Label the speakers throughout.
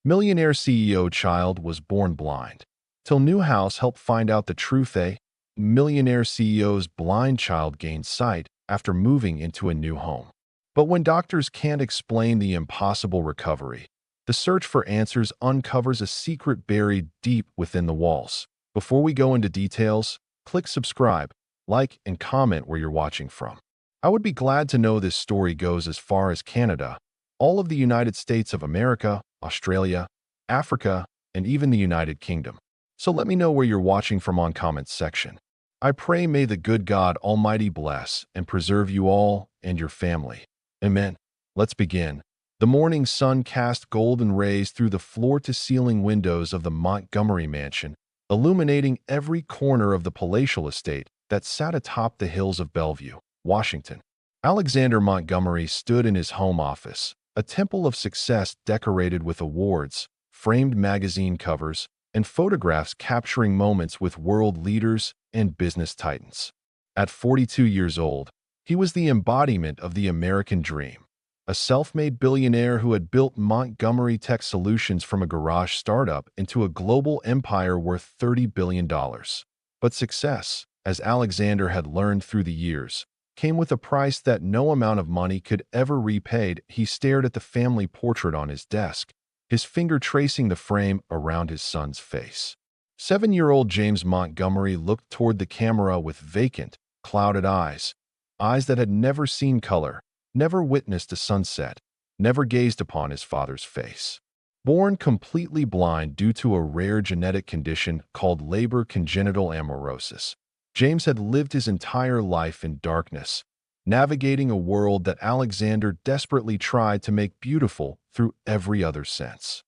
Speaker 1: Millionaire CEO child was born blind. Till new house helped find out the truth. A millionaire CEO's blind child gained sight after moving into a new home. But when doctors can't explain the impossible recovery, the search for answers uncovers a secret buried deep within the walls. Before we go into details, click subscribe, like, and comment where you're watching from. I would be glad to know this story goes as far as Canada, all of the United States of America, Australia, Africa, and even the United Kingdom. So let me know where you're watching from on comments section. I pray may the good God Almighty bless and preserve you all and your family. Amen. Let's begin. The morning sun cast golden rays through the floor-to-ceiling windows of the Montgomery mansion, illuminating every corner of the palatial estate that sat atop the hills of Bellevue, Washington. Alexander Montgomery stood in his home office, a temple of success decorated with awards, framed magazine covers, and photographs capturing moments with world leaders and business titans. At 42 years old, he was the embodiment of the American dream, a self-made billionaire who had built Montgomery Tech Solutions from a garage startup into a global empire worth $30 billion. But success, as Alexander had learned through the years, came with a price that no amount of money could ever repay. He stared at the family portrait on his desk, his finger tracing the frame around his son's face. 7-year-old James Montgomery looked toward the camera with vacant, clouded eyes that had never seen color, never witnessed a sunset, never gazed upon his father's face. Born completely blind due to a rare genetic condition called Leber congenital amaurosis, James had lived his entire life in darkness, navigating a world that Alexander desperately tried to make beautiful through every other sense.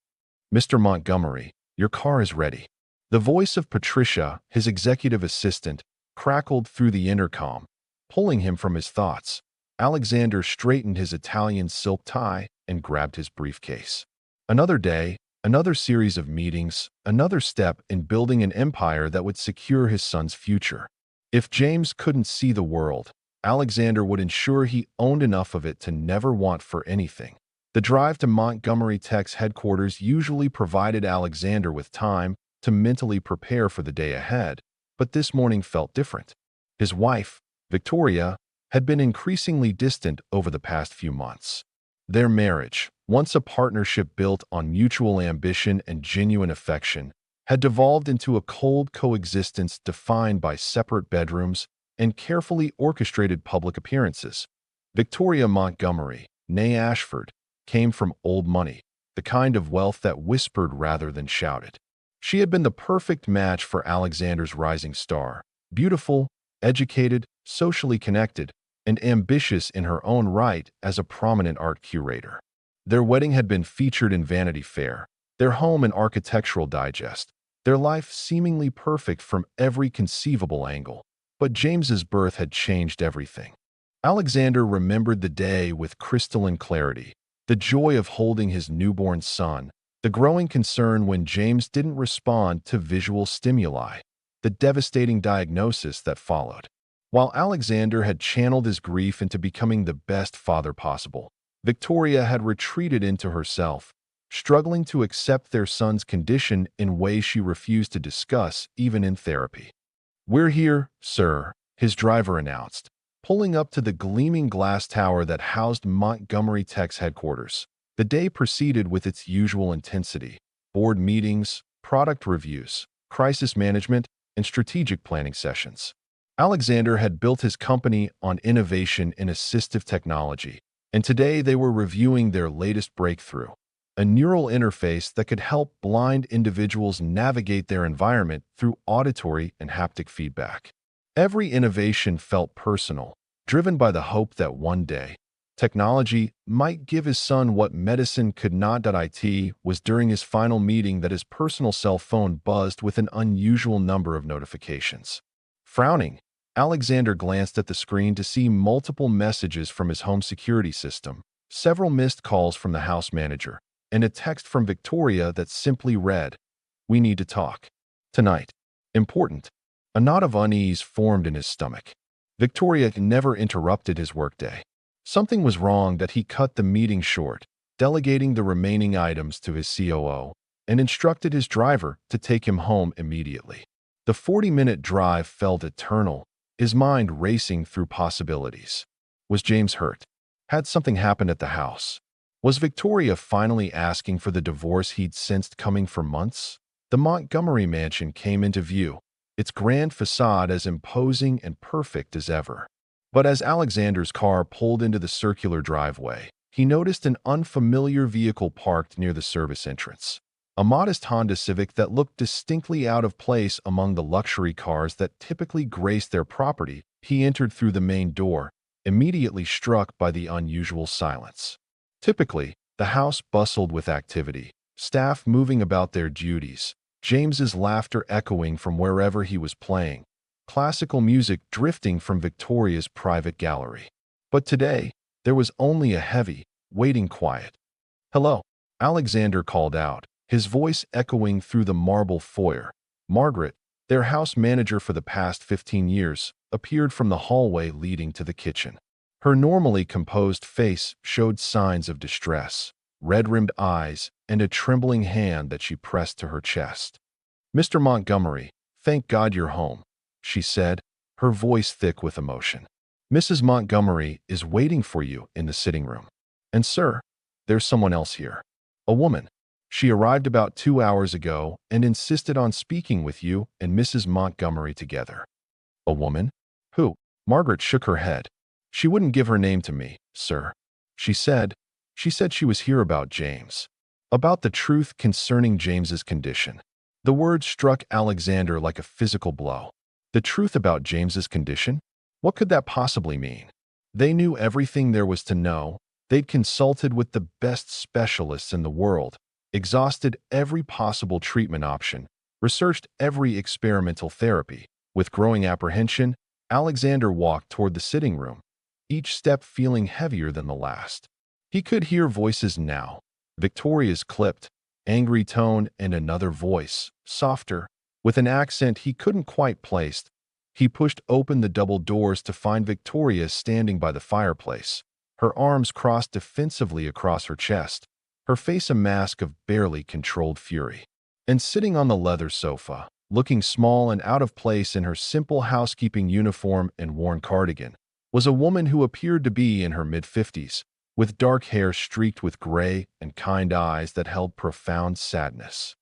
Speaker 1: "Mr. Montgomery, your car is ready." The voice of Patricia, his executive assistant, crackled through the intercom, pulling him from his thoughts. Alexander straightened his Italian silk tie and grabbed his briefcase. Another day, another series of meetings, another step in building an empire that would secure his son's future. If James couldn't see the world, Alexander would ensure he owned enough of it to never want for anything. The drive to Montgomery Tech's headquarters usually provided Alexander with time to mentally prepare for the day ahead, but this morning felt different. His wife, Victoria, had been increasingly distant over the past few months. Their marriage, once a partnership built on mutual ambition and genuine affection, had devolved into a cold coexistence defined by separate bedrooms and carefully orchestrated public appearances. Victoria Montgomery, née Ashford, came from old money, the kind of wealth that whispered rather than shouted. She had been the perfect match for Alexander's rising star, beautiful, educated, socially connected, and ambitious in her own right as a prominent art curator. Their wedding had been featured in Vanity Fair, their home in Architectural Digest, their life seemingly perfect from every conceivable angle. But James's birth had changed everything. Alexander remembered the day with crystalline clarity, the joy of holding his newborn son, the growing concern when James didn't respond to visual stimuli, the devastating diagnosis that followed. While Alexander had channeled his grief into becoming the best father possible, Victoria had retreated into herself, struggling to accept their son's condition in ways she refused to discuss, even in therapy. "We're here, sir," his driver announced, pulling up to the gleaming glass tower that housed Montgomery Tech's headquarters. The day proceeded with its usual intensity: board meetings, product reviews, crisis management, and strategic planning sessions. Alexander had built his company on innovation in assistive technology, and today they were reviewing their latest breakthrough, a neural interface that could help blind individuals navigate their environment through auditory and haptic feedback. Every innovation felt personal, driven by the hope that one day, technology might give his son what medicine could not. It was during his final meeting that his personal cell phone buzzed with an unusual number of notifications. Frowning, Alexander glanced at the screen to see multiple messages from his home security system, several missed calls from the house manager, and a text from Victoria that simply read, "We need to talk. Tonight. Important." A knot of unease formed in his stomach. Victoria never interrupted his workday. Something was wrong that he cut the meeting short, delegating the remaining items to his COO, and instructed his driver to take him home immediately. The 40-minute drive felt eternal, his mind racing through possibilities. Was James hurt? Had something happened at the house? Was Victoria finally asking for the divorce he'd sensed coming for months? The Montgomery mansion came into view, its grand facade as imposing and perfect as ever. But as Alexander's car pulled into the circular driveway, he noticed an unfamiliar vehicle parked near the service entrance. A modest Honda Civic that looked distinctly out of place among the luxury cars that typically graced their property. He entered through the main door, immediately struck by the unusual silence. Typically, the house bustled with activity, staff moving about their duties, James's laughter echoing from wherever he was playing, classical music drifting from Victoria's private gallery. But today, there was only a heavy, waiting quiet. "Hello," Alexander called out, his voice echoing through the marble foyer. Margaret, their house manager for the past 15 years, appeared from the hallway leading to the kitchen. Her normally composed face showed signs of distress, red-rimmed eyes, and a trembling hand that she pressed to her chest. "Mr. Montgomery, thank God you're home," she said, her voice thick with emotion. "Mrs. Montgomery is waiting for you in the sitting room. And sir, there's someone else here. A woman. She arrived about 2 hours ago and insisted on speaking with you and Mrs. Montgomery together." "A woman? Who?" Margaret shook her head. "She wouldn't give her name to me, sir. She said she was here about James. About the truth concerning James's condition." The word struck Alexander like a physical blow. The truth about James's condition? What could that possibly mean? They knew everything there was to know. They'd consulted with the best specialists in the world, exhausted every possible treatment option, researched every experimental therapy. With growing apprehension, Alexander walked toward the sitting room, each step feeling heavier than the last. He could hear voices now, Victoria's clipped, angry tone, and another voice, softer, with an accent he couldn't quite place. He pushed open the double doors to find Victoria standing by the fireplace, her arms crossed defensively across her chest, her face a mask of barely controlled fury. And sitting on the leather sofa, looking small and out of place in her simple housekeeping uniform and worn cardigan, was a woman who appeared to be in her mid-50s, with dark hair streaked with gray and kind eyes that held profound sadness.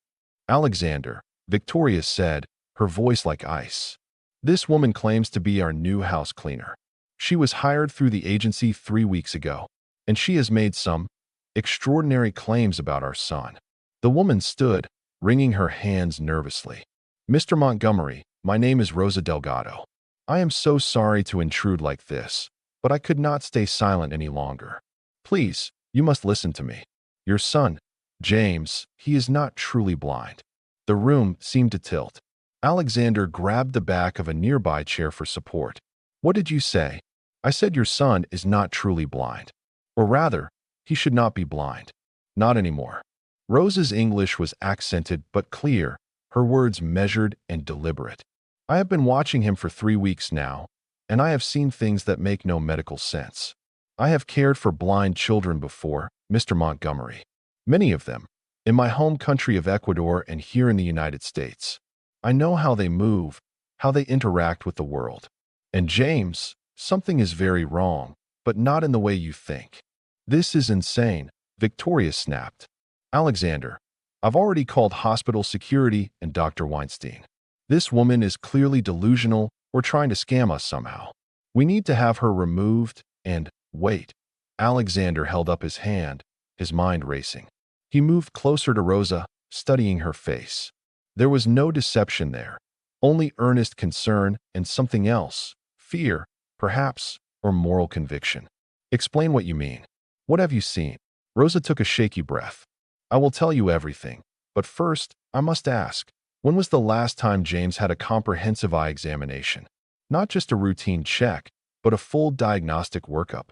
Speaker 1: "Alexander," Victoria said, her voice like ice. "This woman claims to be our new house cleaner. She was hired through the agency 3 weeks ago, and she has made some extraordinary claims about our son." The woman stood, wringing her hands nervously. "Mr. Montgomery, my name is Rosa Delgado. I am so sorry to intrude like this, but I could not stay silent any longer. Please, you must listen to me. Your son, James, he is not truly blind." The room seemed to tilt. Alexander grabbed the back of a nearby chair for support. "What did you say?" "I said your son is not truly blind. Or rather, he should not be blind. Not anymore." Rosa's English was accented but clear, her words measured and deliberate. "I have been watching him for 3 weeks now, and I have seen things that make no medical sense. I have cared for blind children before, Mr. Montgomery. Many of them, in my home country of Ecuador and here in the United States. I know how they move, how they interact with the world. And James, something is very wrong, but not in the way you think." "This is insane," Victoria snapped. "Alexander, I've already called hospital security and Dr. Weinstein. This woman is clearly delusional or trying to scam us somehow. We need to have her removed and..." "Wait." Alexander held up his hand, his mind racing. He moved closer to Rosa, studying her face. There was no deception there, only earnest concern and something else, fear, perhaps, or moral conviction. "Explain what you mean. What have you seen?" Rosa took a shaky breath. "I will tell you everything, but first, I must ask, when was the last time James had a comprehensive eye examination? Not just a routine check, but a full diagnostic workup."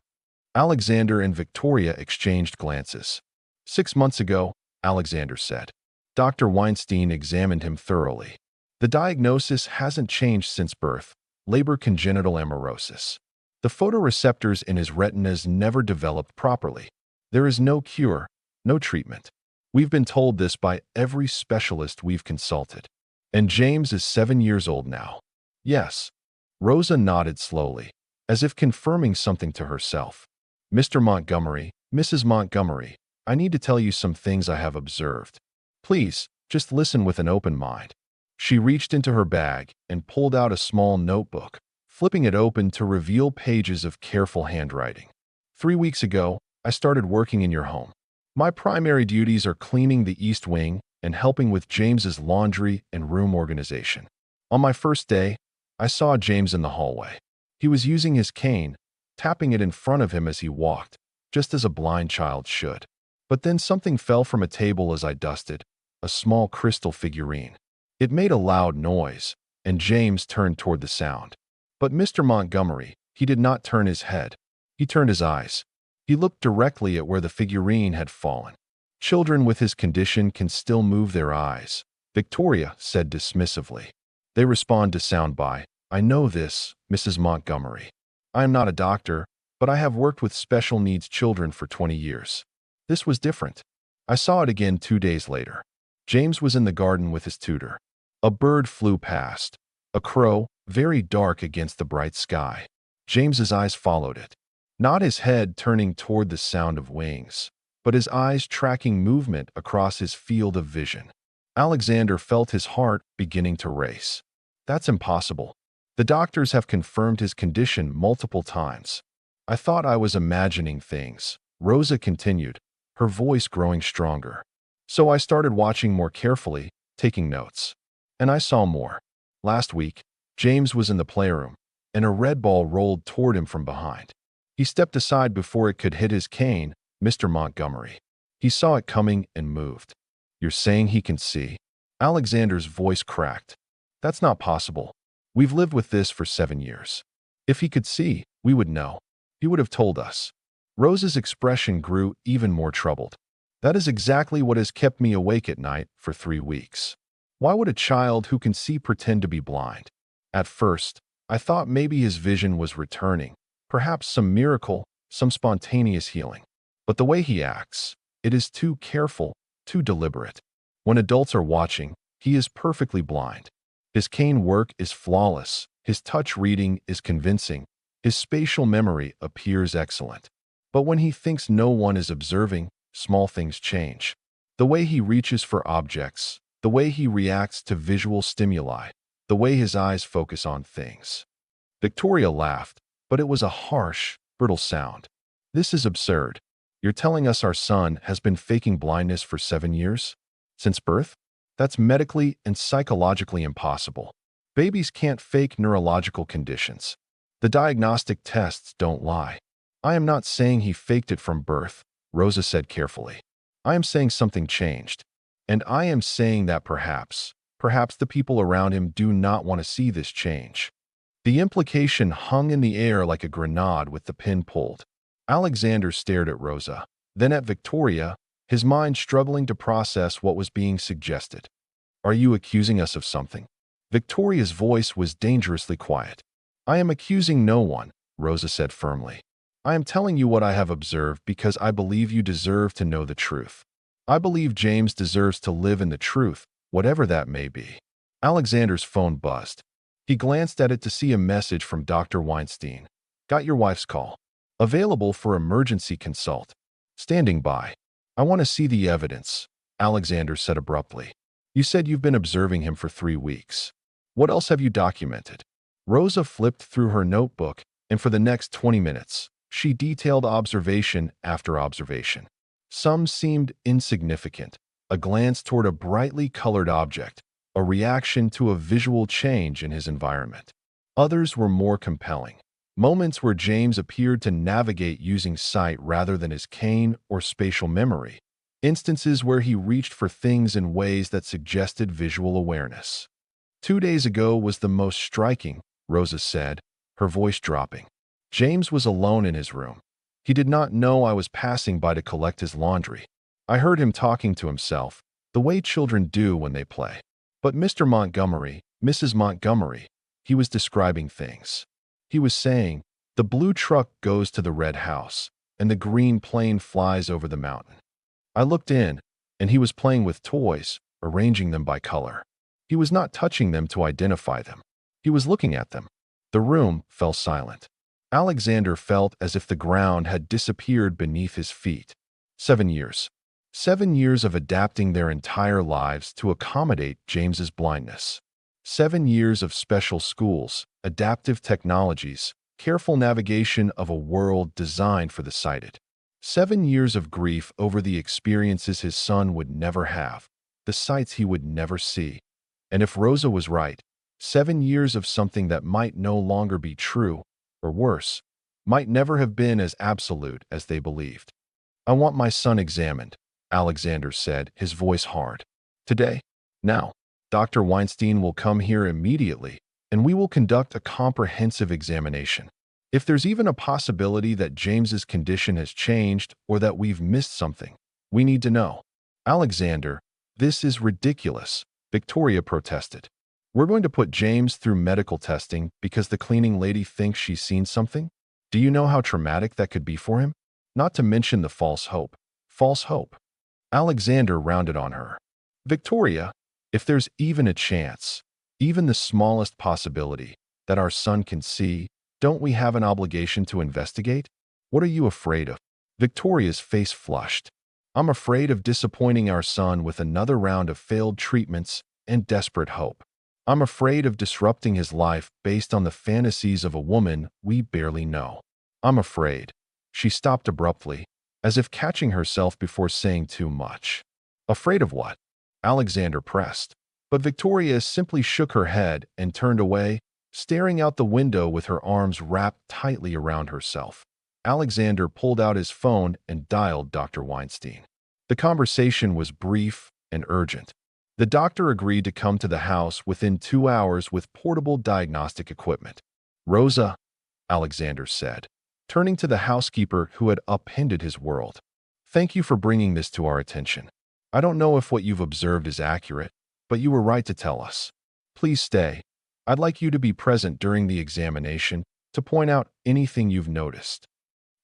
Speaker 1: Alexander and Victoria exchanged glances. 6 months ago, Alexander said. Dr. Weinstein examined him thoroughly. The diagnosis hasn't changed since birth, labor congenital amaurosis. The photoreceptors in his retinas never developed properly. There is no cure, no treatment. We've been told this by every specialist we've consulted. And James is 7 years old now. Yes. Rosa nodded slowly, as if confirming something to herself. Mr. Montgomery, Mrs. Montgomery, I need to tell you some things I have observed. Please, just listen with an open mind. She reached into her bag and pulled out a small notebook, flipping it open to reveal pages of careful handwriting. 3 weeks ago, I started working in your home. My primary duties are cleaning the East Wing and helping with James's laundry and room organization. On my first day, I saw James in the hallway. He was using his cane, tapping it in front of him as he walked, just as a blind child should. But then something fell from a table as I dusted, a small crystal figurine. It made a loud noise, and James turned toward the sound. But Mr. Montgomery, he did not turn his head. He turned his eyes. He looked directly at where the figurine had fallen. Children with his condition can still move their eyes, Victoria said dismissively. They respond to sound by, I know this, Mrs. Montgomery. I am not a doctor, but I have worked with special needs children for 20 years. This was different. I saw it again 2 days later. James was in the garden with his tutor. A bird flew past, a crow, very dark against the bright sky. James's eyes followed it. Not his head turning toward the sound of wings, but his eyes tracking movement across his field of vision. Alexander felt his heart beginning to race. That's impossible. The doctors have confirmed his condition multiple times. I thought I was imagining things, Rosa continued, her voice growing stronger. So I started watching more carefully, taking notes. And I saw more. Last week, James was in the playroom, and a red ball rolled toward him from behind. He stepped aside before it could hit his cane, Mr. Montgomery. He saw it coming and moved. You're saying he can see? Alexander's voice cracked. That's not possible. We've lived with this for 7 years. If he could see, we would know. He would have told us. Rosa's expression grew even more troubled. That is exactly what has kept me awake at night for 3 weeks. Why would a child who can see pretend to be blind? At first, I thought maybe his vision was returning, perhaps some miracle, some spontaneous healing. But the way he acts, it is too careful, too deliberate. When adults are watching, he is perfectly blind. His cane work is flawless, his touch reading is convincing, his spatial memory appears excellent. But when he thinks no one is observing, small things change. The way he reaches for objects, the way he reacts to visual stimuli, the way his eyes focus on things. Victoria laughed, but it was a harsh, brittle sound. This is absurd. You're telling us our son has been faking blindness for 7 years? Since birth? That's medically and psychologically impossible. Babies can't fake neurological conditions. The diagnostic tests don't lie. I am not saying he faked it from birth, Rosa said carefully. I am saying something changed. And I am saying that perhaps the people around him do not want to see this change. The implication hung in the air like a grenade with the pin pulled. Alexander stared at Rosa, then at Victoria, his mind struggling to process what was being suggested. Are you accusing us of something? Victoria's voice was dangerously quiet. I am accusing no one, Rosa said firmly. I am telling you what I have observed because I believe you deserve to know the truth. I believe James deserves to live in the truth, whatever that may be. Alexander's phone buzzed. He glanced at it to see a message from Dr. Weinstein. Got your wife's call. Available for emergency consult. Standing by. I want to see the evidence, Alexander said abruptly. You said you've been observing him for 3 weeks. What else have you documented? Rosa flipped through her notebook, and for the next 20 minutes, she detailed observation after observation. Some seemed insignificant, a glance toward a brightly colored object, a reaction to a visual change in his environment. Others were more compelling, moments where James appeared to navigate using sight rather than his cane or spatial memory, instances where he reached for things in ways that suggested visual awareness. 2 days ago was the most striking, Rosa said, her voice dropping. James was alone in his room. He did not know I was passing by to collect his laundry. I heard him talking to himself, the way children do when they play. But Mr. Montgomery, Mrs. Montgomery, he was describing things. He was saying, the blue truck goes to the red house, and the green plane flies over the mountain. I looked in, and he was playing with toys, arranging them by color. He was not touching them to identify them. He was looking at them. The room fell silent. Alexander felt as if the ground had disappeared beneath his feet. 7 years. 7 years of adapting their entire lives to accommodate James's blindness. 7 years of special schools, adaptive technologies, careful navigation of a world designed for the sighted. 7 years of grief over the experiences his son would never have, the sights he would never see. And if Rosa was right, 7 years of something that might no longer be true, or worse, might never have been as absolute as they believed. I want my son examined, Alexander said, his voice hard. Today? Now. Dr. Weinstein will come here immediately, and we will conduct a comprehensive examination. If there's even a possibility that James's condition has changed or that we've missed something, we need to know. Alexander, this is ridiculous, Victoria protested. We're going to put James through medical testing because the cleaning lady thinks she's seen something? Do you know how traumatic that could be for him? Not to mention the false hope. False hope. Alexander rounded on her. Victoria, if there's even a chance, even the smallest possibility, that our son can see, don't we have an obligation to investigate? What are you afraid of? Victoria's face flushed. I'm afraid of disappointing our son with another round of failed treatments and desperate hope. I'm afraid of disrupting his life based on the fantasies of a woman we barely know. I'm afraid. She stopped abruptly, as if catching herself before saying too much. Afraid of what? Alexander pressed. But Victoria simply shook her head and turned away, staring out the window with her arms wrapped tightly around herself. Alexander pulled out his phone and dialed Dr. Weinstein. The conversation was brief and urgent. The doctor agreed to come to the house within 2 hours with portable diagnostic equipment. Rosa, Alexander said, turning to the housekeeper who had upended his world. Thank you for bringing this to our attention. I don't know if what you've observed is accurate, but you were right to tell us. Please stay. I'd like you to be present during the examination to point out anything you've noticed.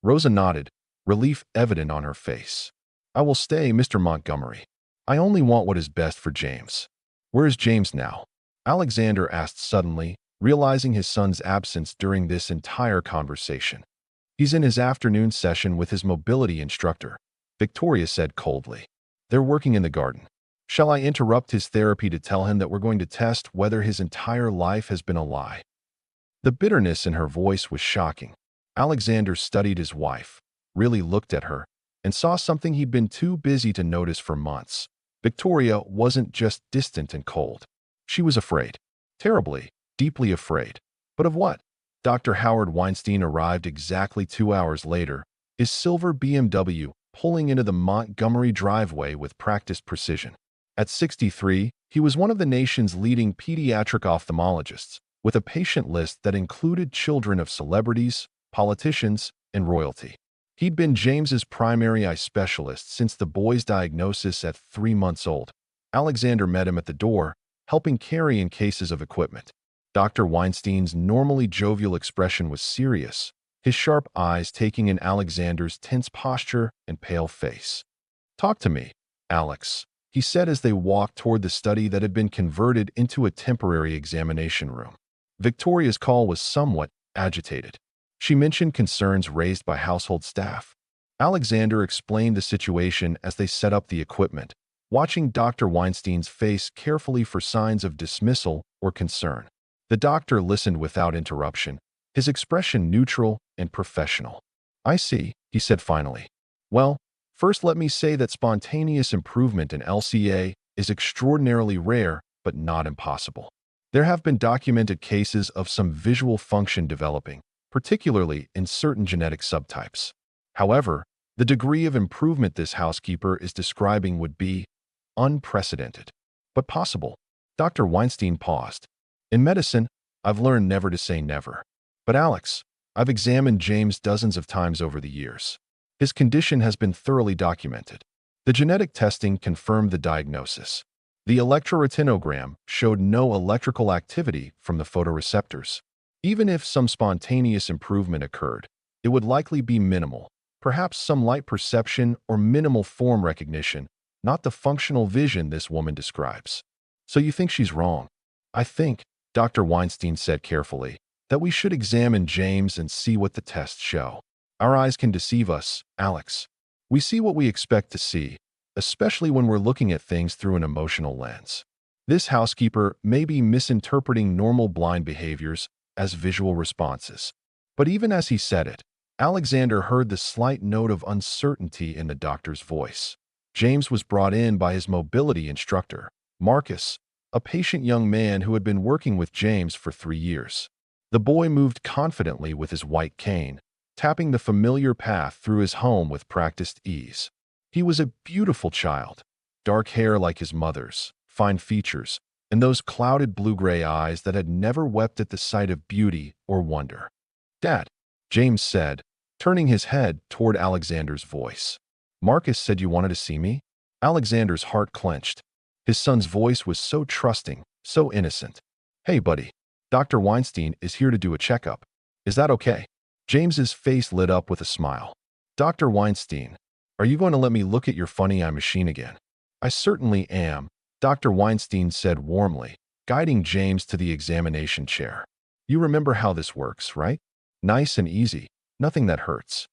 Speaker 1: Rosa nodded, relief evident on her face. I will stay, Mr. Montgomery. I only want what is best for James. Where is James now? Alexander asked suddenly, realizing his son's absence during this entire conversation. He's in his afternoon session with his mobility instructor, Victoria said coldly. They're working in the garden. Shall I interrupt his therapy to tell him that we're going to test whether his entire life has been a lie? The bitterness in her voice was shocking. Alexander studied his wife, really looked at her, and saw something he'd been too busy to notice for months. Victoria wasn't just distant and cold. She was afraid. Terribly, deeply afraid. But of what? Dr. Howard Weinstein arrived exactly 2 hours later, his silver BMW pulling into the Montgomery driveway with practiced precision. At 63, he was one of the nation's leading pediatric ophthalmologists, with a patient list that included children of celebrities, politicians, and royalty. He'd been James's primary eye specialist since the boy's diagnosis at 3 months old. Alexander met him at the door, helping carry in cases of equipment. Dr. Weinstein's normally jovial expression was serious, his sharp eyes taking in Alexander's tense posture and pale face. Talk to me, Alex, he said as they walked toward the study that had been converted into a temporary examination room. Victoria's call was somewhat agitated. She mentioned concerns raised by household staff. Alexander explained the situation as they set up the equipment, watching Dr. Weinstein's face carefully for signs of dismissal or concern. The doctor listened without interruption, his expression neutral and professional. I see, he said finally. Well, first let me say that spontaneous improvement in LCA is extraordinarily rare, but not impossible. There have been documented cases of some visual function developing, particularly in certain genetic subtypes. However, the degree of improvement this housekeeper is describing would be unprecedented, but possible. Dr. Weinstein paused. In medicine, I've learned never to say never. But Alex, I've examined James dozens of times over the years. His condition has been thoroughly documented. The genetic testing confirmed the diagnosis. The electroretinogram showed no electrical activity from the photoreceptors. Even if some spontaneous improvement occurred, it would likely be minimal, Perhaps some light perception or minimal form recognition, not the functional vision this woman describes. So you think she's wrong? I think, Dr. Weinstein said carefully, that we should examine James and see what the tests show. Our eyes can deceive us, Alex. We see what we expect to see, especially when we're looking at things through an emotional lens. This housekeeper may be misinterpreting normal blind behaviors as visual responses. But even as he said it, Alexander heard the slight note of uncertainty in the doctor's voice. James was brought in by his mobility instructor, Marcus, a patient young man who had been working with James for 3 years. The boy moved confidently with his white cane, tapping the familiar path through his home with practiced ease. He was a beautiful child, dark hair like his mother's, fine features, and those clouded blue-gray eyes that had never wept at the sight of beauty or wonder. "Dad," James said, turning his head toward Alexander's voice. "Marcus said you wanted to see me?" Alexander's heart clenched. His son's voice was so trusting, so innocent. "Hey, buddy, Dr. Weinstein is here to do a checkup. Is that okay?" James's face lit up with a smile. "Dr. Weinstein, are you going to let me look at your funny eye machine again?" "I certainly am," Dr. Weinstein said warmly, guiding James to the examination chair. "You remember how this works, right? Nice and easy, nothing that hurts."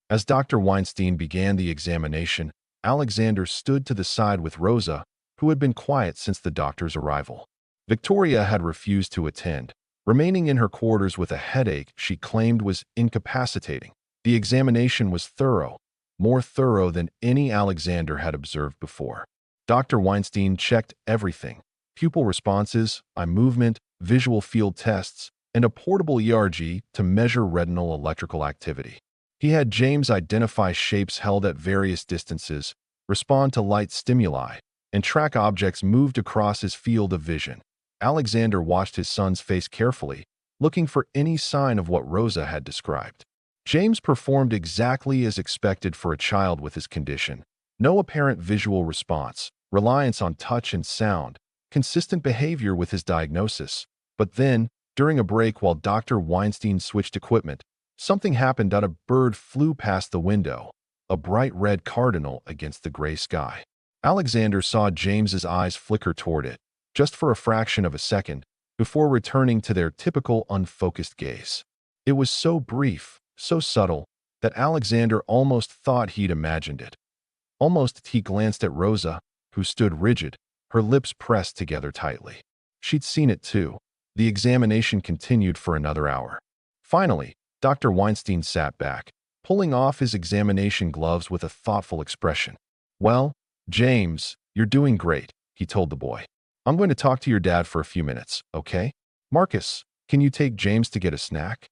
Speaker 1: As Dr. Weinstein began the examination, Alexander stood to the side with Rosa, who had been quiet since the doctor's arrival. Victoria had refused to attend, remaining in her quarters with a headache she claimed was incapacitating. The examination was thorough, more thorough than any Alexander had observed before. Dr. Weinstein checked everything: pupil responses, eye movement, visual field tests, and a portable ERG to measure retinal electrical activity. He had James identify shapes held at various distances, respond to light stimuli, and track objects moved across his field of vision. Alexander watched his son's face carefully, looking for any sign of what Rosa had described. James performed exactly as expected for a child with his condition. No apparent visual response, reliance on touch and sound, consistent behavior with his diagnosis. But then, during a break while Dr. Weinstein switched equipment, something happened. A bird flew past the window, a bright red cardinal against the gray sky. Alexander saw James's eyes flicker toward it, just for a fraction of a second, before returning to their typical unfocused gaze. It was so brief, so subtle, that Alexander almost thought he'd imagined it. Almost he glanced at Rosa, who stood rigid, her lips pressed together tightly. She'd seen it too. The examination continued for another hour. Finally, Dr. Weinstein sat back, pulling off his examination gloves with a thoughtful expression. "Well, James, you're doing great," he told the boy. "I'm going to talk to your dad for a few minutes, okay? Marcus, can you take James to get a snack?"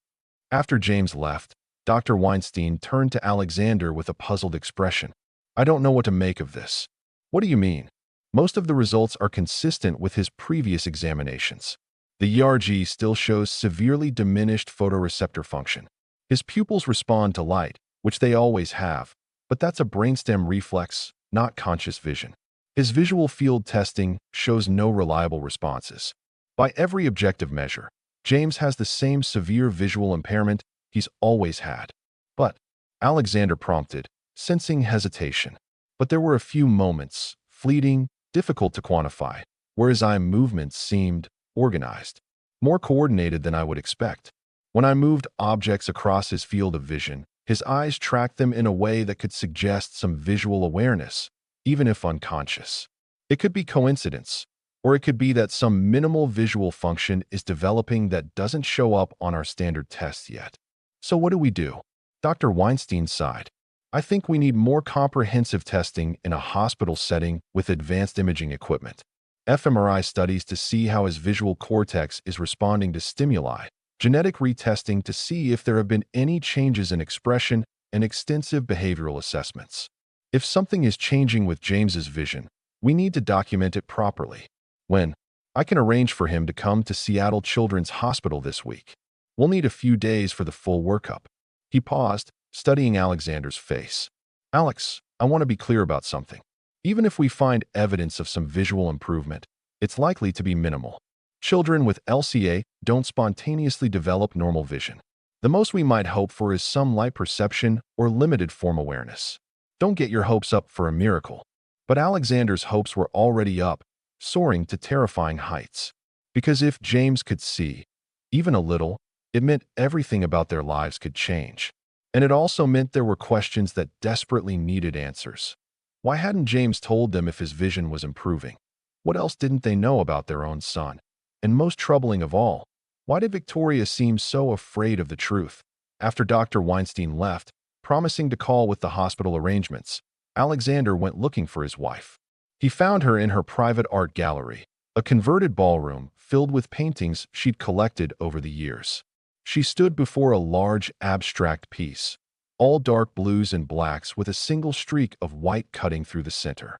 Speaker 1: After James left, Dr. Weinstein turned to Alexander with a puzzled expression. "I don't know what to make of this." "What do you mean?" "Most of the results are consistent with his previous examinations. The ERG still shows severely diminished photoreceptor function. His pupils respond to light, which they always have, but that's a brainstem reflex, not conscious vision. His visual field testing shows no reliable responses. By every objective measure, James has the same severe visual impairment he's always had." "But," Alexander prompted, sensing hesitation. But there were a few moments, fleeting, difficult to quantify, where his eye movements seemed organized, more coordinated than I would expect. When I moved objects across his field of vision, his eyes tracked them in a way that could suggest some visual awareness, even if unconscious. It could be coincidence, or it could be that some minimal visual function is developing that doesn't show up on our standard tests yet. So what do we do? Dr. Weinstein sighed. "I think we need more comprehensive testing in a hospital setting with advanced imaging equipment. fMRI studies to see how his visual cortex is responding to stimuli, genetic retesting to see if there have been any changes in expression, and extensive behavioral assessments. If something is changing with James's vision, we need to document it properly. When? I can arrange for him to come to Seattle Children's Hospital this week. We'll need a few days for the full workup." He paused, studying Alexander's face. "Alex, I want to be clear about something. Even if we find evidence of some visual improvement, it's likely to be minimal. Children with LCA don't spontaneously develop normal vision. The most we might hope for is some light perception or limited form awareness. Don't get your hopes up for a miracle. But Alexander's hopes were already up, soaring to terrifying heights. Because if James could see, even a little, it meant everything about their lives could change. And it also meant there were questions that desperately needed answers. Why hadn't James told them if his vision was improving? What else didn't they know about their own son? And most troubling of all, why did Victoria seem so afraid of the truth? After Dr. Weinstein left, promising to call with the hospital arrangements, Alexander went looking for his wife. He found her in her private art gallery, a converted ballroom filled with paintings she'd collected over the years. She stood before a large, abstract piece, all dark blues and blacks with a single streak of white cutting through the center.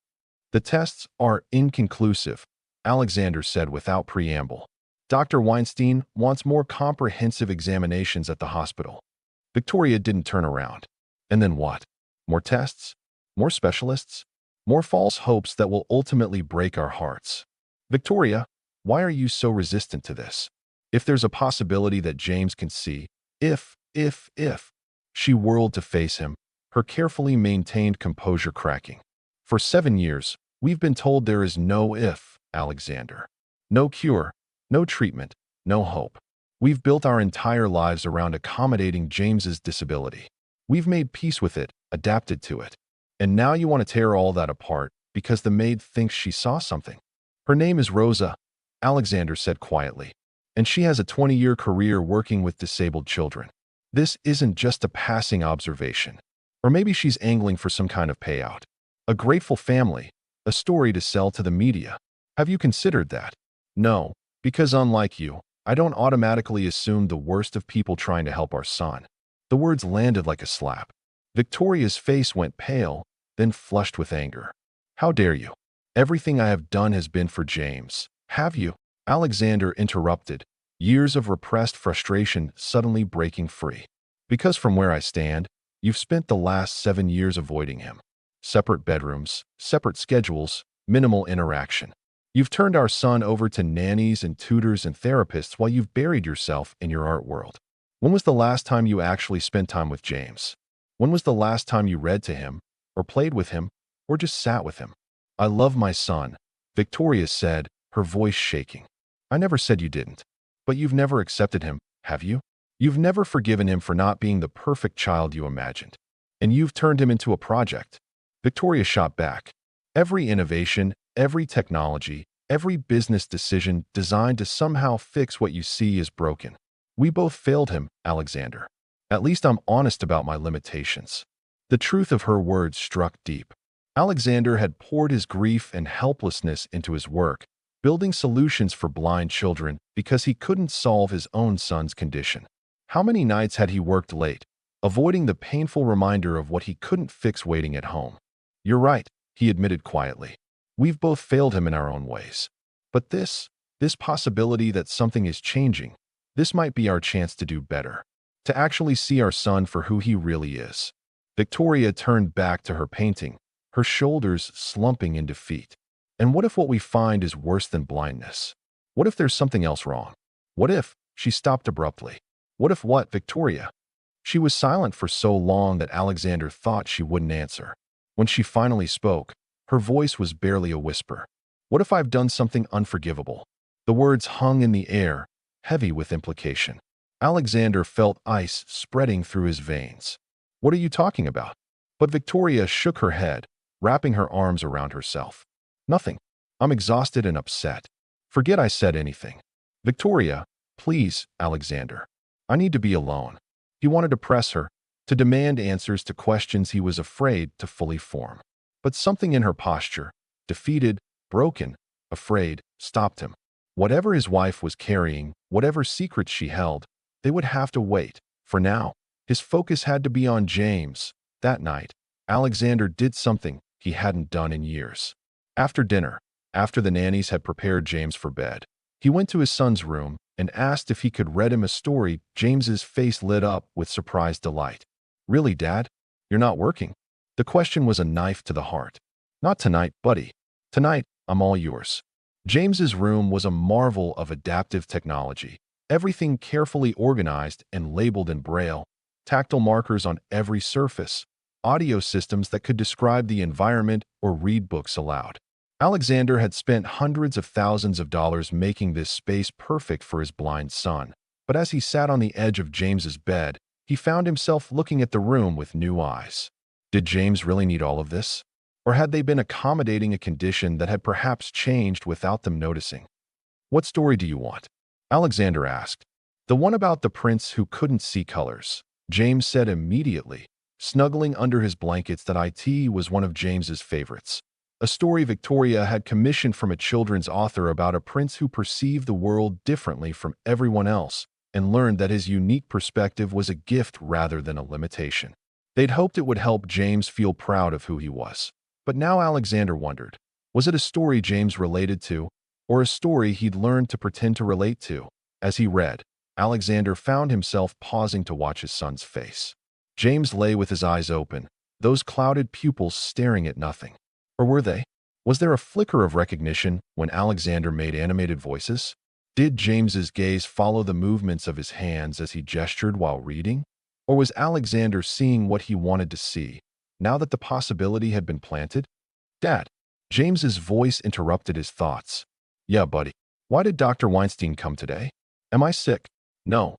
Speaker 1: "The tests are inconclusive," Alexander said without preamble. "Dr. Weinstein wants more comprehensive examinations at the hospital." Victoria didn't turn around. And then what? More tests? More specialists? More false hopes that will ultimately break our hearts. "Victoria, why are you so resistant to this? If there's a possibility that James can see, if. She whirled to face him, her carefully maintained composure cracking. "For 7 years, we've been told there is no if, Alexander. No cure, no treatment, no hope. We've built our entire lives around accommodating James's disability. We've made peace with it, adapted to it. And now you want to tear all that apart because the maid thinks she saw something." "Her name is Rosa," Alexander said quietly, "and she has a 20-year career working with disabled children. This isn't just a passing observation. Or maybe she's angling for some kind of payout. A grateful family, a story to sell to the media. Have you considered that?" "No, because unlike you, I don't automatically assume the worst of people trying to help our son." The words landed like a slap. Victoria's face went pale, then flushed with anger. "How dare you? Everything I have done has been for James. Have you?" Alexander interrupted, years of repressed frustration suddenly breaking free. "Because from where I stand, you've spent the last 7 years avoiding him. Separate bedrooms, separate schedules, minimal interaction. You've turned our son over to nannies and tutors and therapists while you've buried yourself in your art world. When was the last time you actually spent time with James? When was the last time you read to him, or played with him, or just sat with him?" "I love my son," Victoria said, her voice shaking. "I never said you didn't. But you've never accepted him, have you? You've never forgiven him for not being the perfect child you imagined. And you've turned him into a project." Victoria shot back. "Every innovation, every technology, every business decision designed to somehow fix what you see is broken. We both failed him, Alexander. At least I'm honest about my limitations." The truth of her words struck deep. Alexander had poured his grief and helplessness into his work, building solutions for blind children because he couldn't solve his own son's condition. How many nights had he worked late, avoiding the painful reminder of what he couldn't fix waiting at home? "You're right," he admitted quietly. "We've both failed him in our own ways. But this possibility that something is changing, this might be our chance to do better. To actually see our son for who he really is." Victoria turned back to her painting, her shoulders slumping in defeat. "And what if what we find is worse than blindness? What if there's something else wrong? What if—" She stopped abruptly. "What if what, Victoria?" She was silent for so long that Alexander thought she wouldn't answer. When she finally spoke, her voice was barely a whisper. "What if I've done something unforgivable?" The words hung in the air, heavy with implication. Alexander felt ice spreading through his veins. "What are you talking about?" But Victoria shook her head, wrapping her arms around herself. "Nothing. I'm exhausted and upset. Forget I said anything." "Victoria, please, Alexander. I need to be alone." He wanted to press her, to demand answers to questions he was afraid to fully form. But something in her posture, defeated, broken, afraid, stopped him. Whatever his wife was carrying, whatever secrets she held, they would have to wait. For now, his focus had to be on James. That night, Alexander did something he hadn't done in years. After dinner, after the nannies had prepared James for bed, he went to his son's room and asked if he could read him a story. James's face lit up with surprised delight. "Really, Dad? You're not working?" The question was a knife to the heart. "Not tonight, buddy. Tonight, I'm all yours." James's room was a marvel of adaptive technology. Everything carefully organized and labeled in Braille, tactile markers on every surface, audio systems that could describe the environment or read books aloud. Alexander had spent hundreds of thousands of dollars making this space perfect for his blind son. But as he sat on the edge of James's bed, he found himself looking at the room with new eyes. Did James really need all of this? Or had they been accommodating a condition that had perhaps changed without them noticing? "What story do you want?" Alexander asked. "The one about the prince who couldn't see colors," James said immediately, snuggling under his blankets. That it was one of James's favorites. A story Victoria had commissioned from a children's author about a prince who perceived the world differently from everyone else and learned that his unique perspective was a gift rather than a limitation. They'd hoped it would help James feel proud of who he was. But now Alexander wondered, was it a story James related to, or a story he'd learned to pretend to relate to? As he read, Alexander found himself pausing to watch his son's face. James lay with his eyes open, those clouded pupils staring at nothing. Or were they? Was there a flicker of recognition when Alexander made animated voices? Did James's gaze follow the movements of his hands as he gestured while reading? Or was Alexander seeing what he wanted to see, now that the possibility had been planted? "Dad." James's voice interrupted his thoughts. "Yeah, buddy. Why did Dr. Weinstein come today? Am I sick?" No.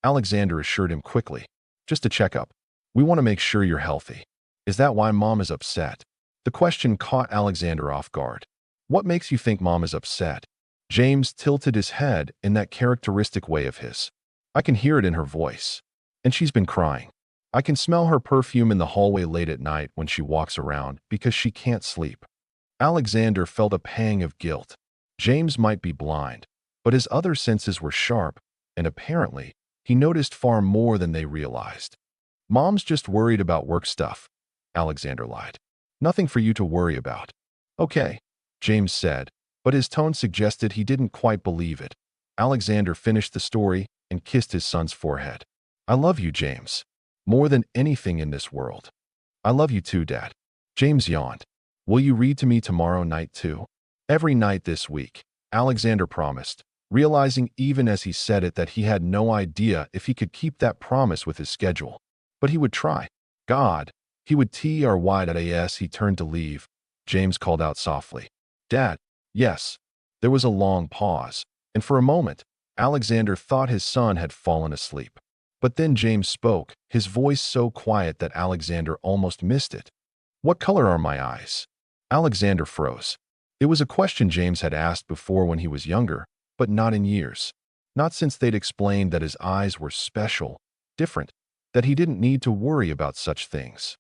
Speaker 1: Alexander assured him quickly. "Just a checkup. We want to make sure you're healthy." "Is that why Mom is upset?" The question caught Alexander off guard. "What makes you think Mom is upset?" James tilted his head in that characteristic way of his. "I can hear it in her voice. And she's been crying. I can smell her perfume in the hallway late at night when she walks around because she can't sleep." Alexander felt a pang of guilt. James might be blind, but his other senses were sharp, and apparently, he noticed far more than they realized. "Mom's just worried about work stuff," Alexander lied. "Nothing for you to worry about." "Okay," James said, but his tone suggested he didn't quite believe it. Alexander finished the story and kissed his son's forehead. "I love you, James. More than anything in this world." "I love you too, Dad." James yawned. "Will you read to me tomorrow night too?" "Every night this week," Alexander promised, realizing even as he said it that he had no idea if he could keep that promise with his schedule. But he would try. "God." He would try. He turned to leave. James called out softly, "Dad." "Yes." There was a long pause, and for a moment, Alexander thought his son had fallen asleep. But then James spoke, his voice so quiet that Alexander almost missed it. "What color are my eyes?" Alexander froze. It was a question James had asked before when he was younger, but not in years. Not since they'd explained that his eyes were special, different, that he didn't need to worry about such things.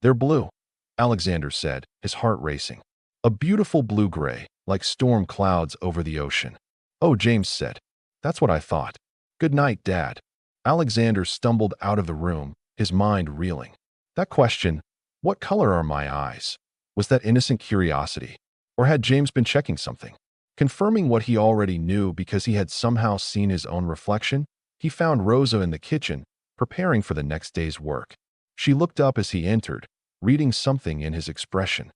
Speaker 1: "They're blue," Alexander said, his heart racing. "A beautiful blue-gray, like storm clouds over the ocean." "Oh," James said. "That's what I thought. Good night, Dad." Alexander stumbled out of the room, his mind reeling. That question, "What color are my eyes?" was that innocent curiosity? Or had James been checking something? Confirming what he already knew because he had somehow seen his own reflection, he found Rosa in the kitchen, preparing for the next day's work. She looked up as he entered, reading something in his expression.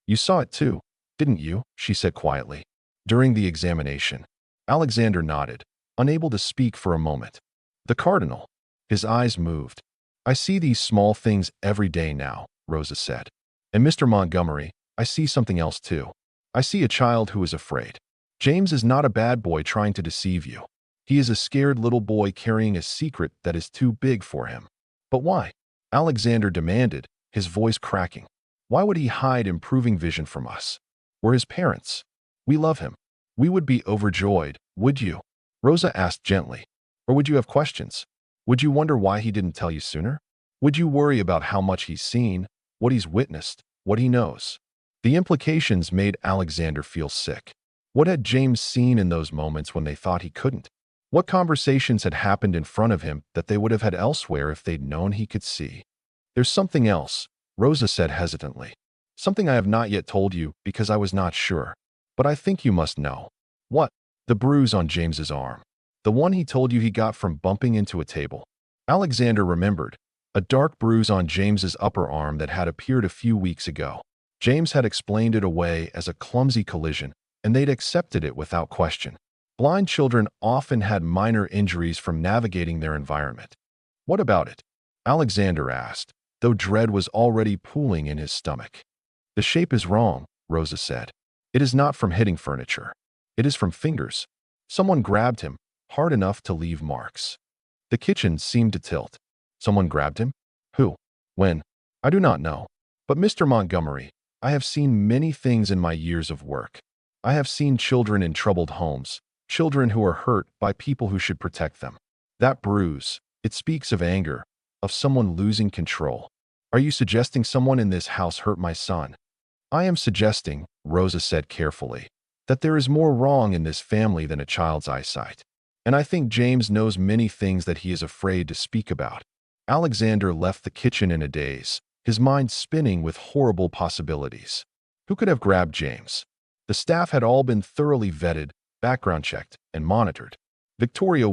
Speaker 1: "You saw it too, didn't you?" she said quietly. "During the examination." Alexander nodded, unable to speak for a moment. "The cardinal." His eyes moved. "I see these small things every day now," Rosa said. "And Mr. Montgomery, I see something else too. I see a child who is afraid. James is not a bad boy trying to deceive you. He is a scared little boy carrying a secret that is too big for him." "But why?" Alexander demanded, his voice cracking. "Why would he hide improving vision from us? We're his parents. We love him. We would be overjoyed, would you?" Rosa asked gently. "Or would you have questions? Would you wonder why he didn't tell you sooner? Would you worry about how much he's seen, what he's witnessed, what he knows?" The implications made Alexander feel sick. What had James seen in those moments when they thought he couldn't? What conversations had happened in front of him that they would have had elsewhere if they'd known he could see? "There's something else," Rosa said hesitantly. "Something I have not yet told you because I was not sure. But I think you must know." "What?" "The bruise on James's arm. The one he told you he got from bumping into a table." Alexander remembered. A dark bruise on James's upper arm that had appeared a few weeks ago. James had explained it away as a clumsy collision, and they'd accepted it without question. Blind children often had minor injuries from navigating their environment. What about it? Alexander asked, though dread was already pooling in his stomach. The shape is wrong, Rosa said. It is not from hitting furniture. It is from fingers. Someone grabbed him, hard enough to leave marks. The kitchen seemed to tilt. Someone grabbed him? Who? When? I do not know. But Mr. Montgomery, I have seen many things in my years of work. I have seen children in troubled homes, children who are hurt by people who should protect them. That bruise, it speaks of anger, of someone losing control. Are you suggesting someone in this house hurt my son? I am suggesting, Rosa said carefully, that there is more wrong in this family than a child's eyesight. And I think James knows many things that he is afraid to speak about. Alexander left the kitchen in a daze, his mind spinning with horrible possibilities. Who could have grabbed James? The staff had all been thoroughly vetted, background checked, and monitored. Victoria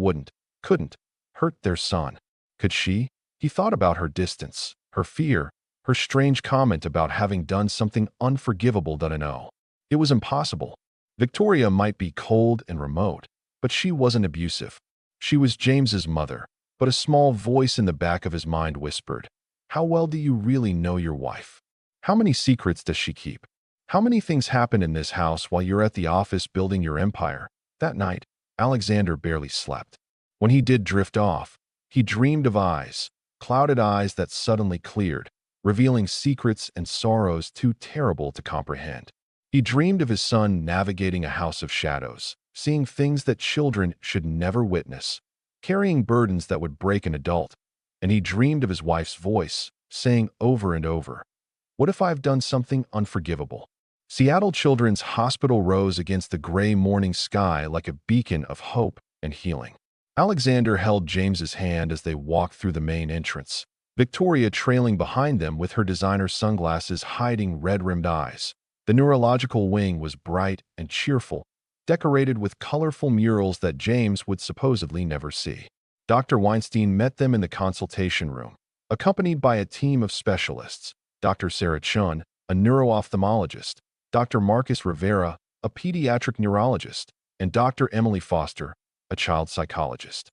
Speaker 1: couldn't hurt their son. Could she? He thought about her distance, her fear, her strange comment about having done something unforgivable. No. It was impossible. Victoria might be cold and remote, but she wasn't abusive. She was James's mother, but a small voice in the back of his mind whispered, "How well do you really know your wife? How many secrets does she keep? How many things happen in this house while you're at the office building your empire?" That night, Alexander barely slept. When he did drift off, he dreamed of eyes, clouded eyes that suddenly cleared, revealing secrets and sorrows too terrible to comprehend. He dreamed of his son navigating a house of shadows, seeing things that children should never witness, carrying burdens that would break an adult. And he dreamed of his wife's voice, saying over and over, "What if I've done something unforgivable?" Seattle Children's Hospital rose against the gray morning sky like a beacon of hope and healing. Alexander held James's hand as they walked through the main entrance, Victoria trailing behind them with her designer sunglasses hiding red-rimmed eyes. The neurological wing was bright and cheerful, decorated with colorful murals that James would supposedly never see. Dr. Weinstein met them in the consultation room, accompanied by a team of specialists, Dr. Sarah Chun, a neuro-ophthalmologist, Dr. Marcus Rivera, a pediatric neurologist, and Dr. Emily Foster, a child psychologist.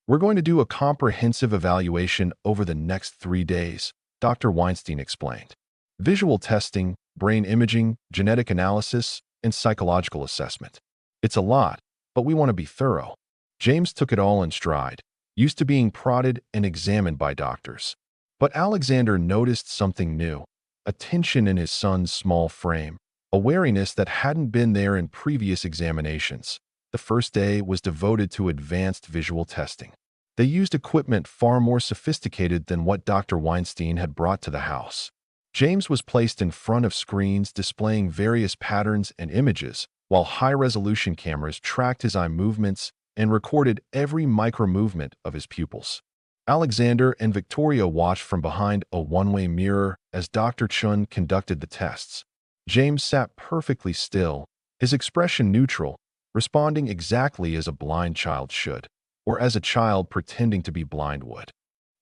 Speaker 1: "We're going to do a comprehensive evaluation over the next 3 days," Dr. Weinstein explained. "Visual testing, brain imaging, genetic analysis, and psychological assessment. It's a lot, but we want to be thorough." James took it all in stride, used to being prodded and examined by doctors. But Alexander noticed something new, a tension in his son's small frame, a wariness that hadn't been there in previous examinations. The first day was devoted to advanced visual testing. They used equipment far more sophisticated than what Dr. Weinstein had brought to the house. James was placed in front of screens displaying various patterns and images, while high-resolution cameras tracked his eye movements and recorded every micro-movement of his pupils. Alexander and Victoria watched from behind a one-way mirror as Dr. Chun conducted the tests. James sat perfectly still, his expression neutral, responding exactly as a blind child should, or as a child pretending to be blind would.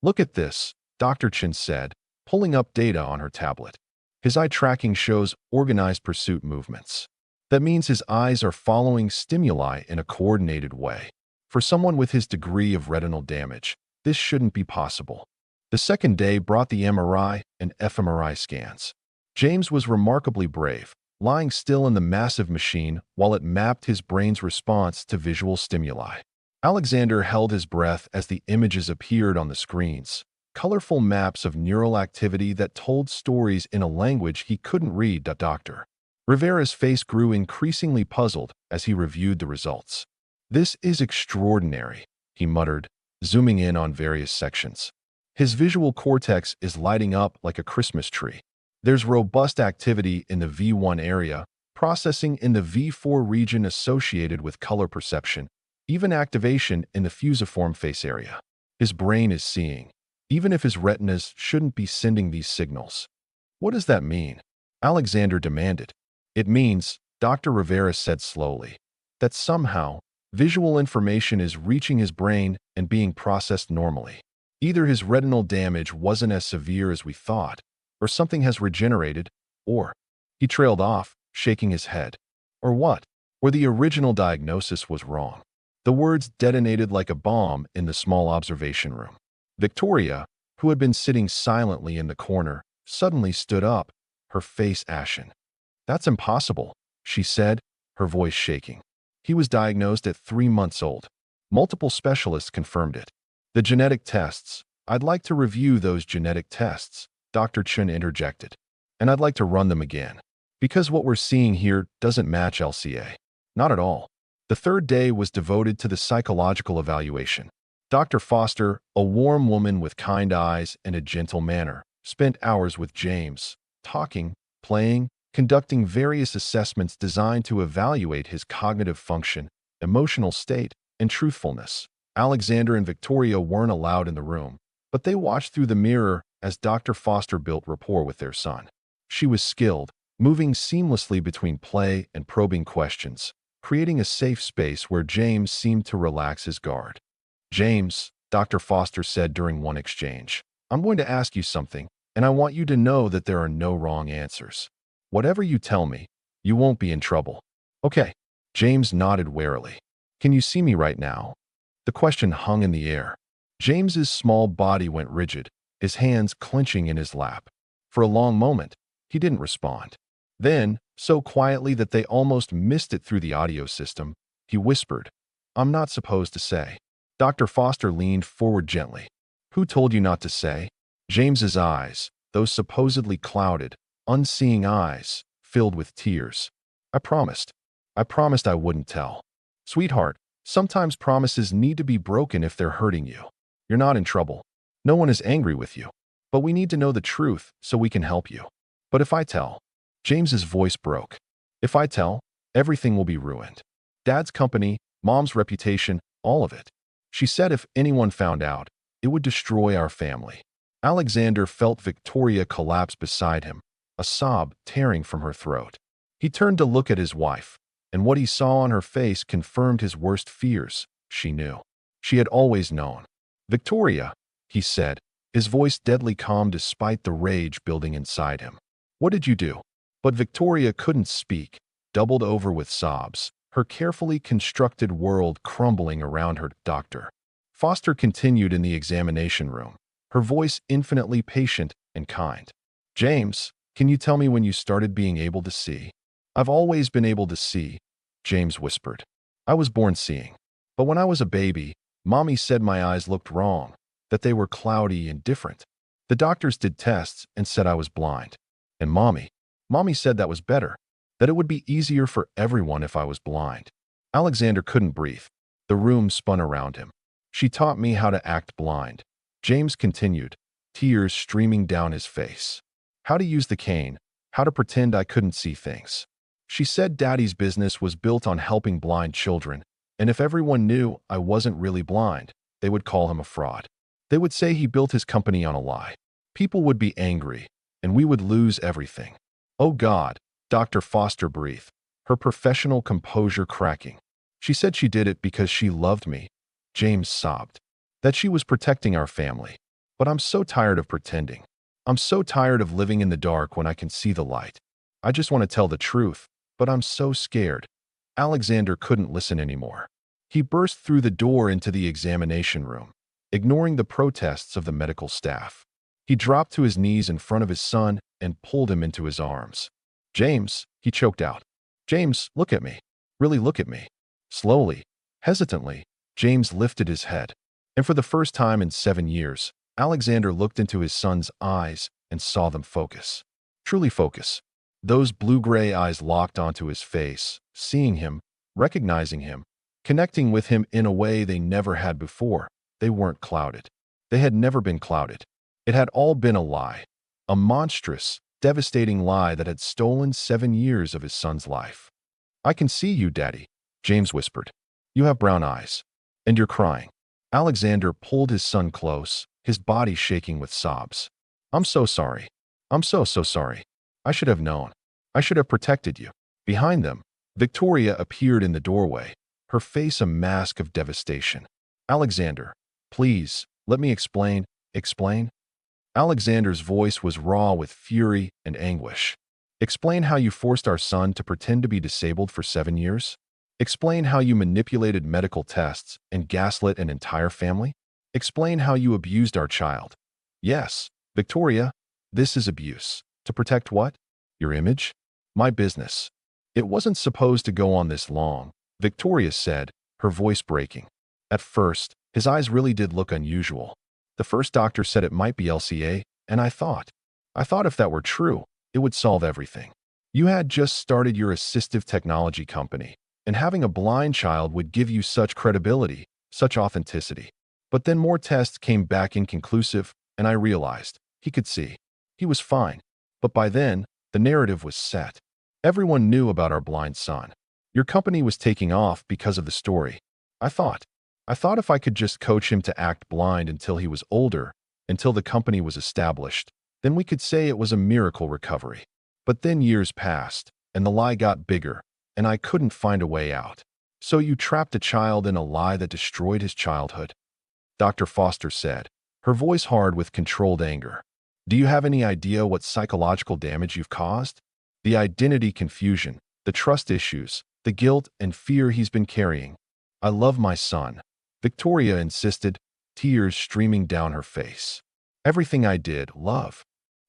Speaker 1: "Look at this," Dr. Chun said, pulling up data on her tablet. "His eye tracking shows organized pursuit movements. That means his eyes are following stimuli in a coordinated way. For someone with his degree of retinal damage, this shouldn't be possible." The second day brought the MRI and fMRI scans. James was remarkably brave, lying still in the massive machine while it mapped his brain's response to visual stimuli. Alexander held his breath as the images appeared on the screens, colorful maps of neural activity that told stories in a language he couldn't read. Dr. Rivera's face grew increasingly puzzled as he reviewed the results. "This is extraordinary," he muttered, zooming in on various sections. "His visual cortex is lighting up like a Christmas tree. There's robust activity in the V1 area, processing in the V4 region associated with color perception, even activation in the fusiform face area. His brain is seeing, even if his retinas shouldn't be sending these signals." "What does that mean?" Alexander demanded. "It means," Dr. Rivera said slowly, "that somehow visual information is reaching his brain and being processed normally. Either his retinal damage wasn't as severe as we thought, or something has regenerated, or—" He trailed off, shaking his head. "Or what?" where the original diagnosis was wrong. The words detonated like a bomb in the small observation room. Victoria, who had been sitting silently in the corner, suddenly stood up, her face ashen. "That's impossible," she said, her voice shaking. "He was diagnosed at 3 months old. Multiple specialists confirmed it. The genetic tests. I'd like to review those genetic tests," Dr. Chen interjected. "And I'd like to run them again. Because what we're seeing here doesn't match LCA. Not at all." The third day was devoted to the psychological evaluation. Dr. Foster, a warm woman with kind eyes and a gentle manner, spent hours with James, talking, playing, conducting various assessments designed to evaluate his cognitive function, emotional state, and truthfulness. Alexander and Victoria weren't allowed in the room, but they watched through the mirror as Dr. Foster built rapport with their son. She was skilled, moving seamlessly between play and probing questions, creating a safe space where James seemed to relax his guard. "James," Dr. Foster said during one exchange, "I'm going to ask you something, and I want you to know that there are no wrong answers. Whatever you tell me, you won't be in trouble." "Okay." James nodded warily. "Can you see me right now?" The question hung in the air. James's small body went rigid, his hands clenching in his lap. For a long moment, he didn't respond. Then, so quietly that they almost missed it through the audio system, he whispered, "I'm not supposed to say." Dr. Foster leaned forward gently. "Who told you not to say?" James's eyes, those supposedly clouded, unseeing eyes, filled with tears. "I promised. I promised I wouldn't tell." "Sweetheart, sometimes promises need to be broken if they're hurting you. You're not in trouble. No one is angry with you. But we need to know the truth so we can help you." "But if I tell?" James's voice broke. "If I tell, everything will be ruined. Dad's company, Mom's reputation, all of it." She said if anyone found out, it would destroy our family. Alexander felt Victoria collapse beside him, a sob tearing from her throat. He turned to look at his wife, and what he saw on her face confirmed his worst fears. She knew. She had always known. "Victoria," he said, his voice deadly calm despite the rage building inside him. "What did you do?" But Victoria couldn't speak, doubled over with sobs, her carefully constructed world crumbling around her. Dr. Foster continued in the examination room, her voice infinitely patient and kind. "James, can you tell me when you started being able to see?" "I've always been able to see," James whispered. "I was born seeing. But when I was a baby, Mommy said my eyes looked wrong, that they were cloudy and different. The doctors did tests and said I was blind. And Mommy said that was better, that it would be easier for everyone if I was blind." Alexander couldn't breathe. The room spun around him. "She taught me how to act blind," James continued, tears streaming down his face. "How to use the cane, how to pretend I couldn't see things. She said Daddy's business was built on helping blind children, and if everyone knew I wasn't really blind, they would call him a fraud. They would say he built his company on a lie. People would be angry, and we would lose everything." "Oh God," Dr. Foster breathed, her professional composure cracking. "She said she did it because she loved me," James sobbed. "That she was protecting our family. But I'm so tired of pretending. I'm so tired of living in the dark when I can see the light. I just want to tell the truth, but I'm so scared." Alexander couldn't listen anymore. He burst through the door into the examination room, ignoring the protests of the medical staff. He dropped to his knees in front of his son and pulled him into his arms. "James," he choked out. "James, look at me. Really look at me." Slowly, hesitantly, James lifted his head. And for the first time in 7 years, Alexander looked into his son's eyes and saw them focus. Truly focus. Those blue-gray eyes locked onto his face, seeing him, recognizing him, connecting with him in a way they never had before. They weren't clouded. They had never been clouded. It had all been a lie. A monstrous, devastating lie that had stolen 7 years of his son's life. "I can see you, Daddy," James whispered. "You have brown eyes. And you're crying." Alexander pulled his son close, his body shaking with sobs. "I'm so sorry. I'm so sorry. I should have known. I should have protected you." Behind them, Victoria appeared in the doorway, her face a mask of devastation. "Alexander, please, let me explain." "Explain?" Alexander's voice was raw with fury and anguish. "Explain how you forced our son to pretend to be disabled for 7 years? Explain how you manipulated medical tests and gaslit an entire family? Explain how you abused our child. Yes, Victoria, this is abuse. To protect what? Your image? My business. It wasn't supposed to go on this long, Victoria said, her voice breaking. At first, his eyes really did look unusual. The first doctor said it might be LCA, and I thought if that were true, it would solve everything. You had just started your assistive technology company, and having a blind child would give you such credibility, such authenticity. But then more tests came back inconclusive, and I realized he could see. He was fine. But by then, the narrative was set. Everyone knew about our blind son. Your company was taking off because of the story. I thought if I could just coach him to act blind until he was older, until the company was established, then we could say it was a miracle recovery. But then years passed, and the lie got bigger, and I couldn't find a way out. So you trapped a child in a lie that destroyed his childhood? Dr. Foster said, her voice hard with controlled anger. Do you have any idea what psychological damage you've caused? The identity confusion, the trust issues, the guilt and fear he's been carrying. I love my son, Victoria insisted, tears streaming down her face. Everything I did, love.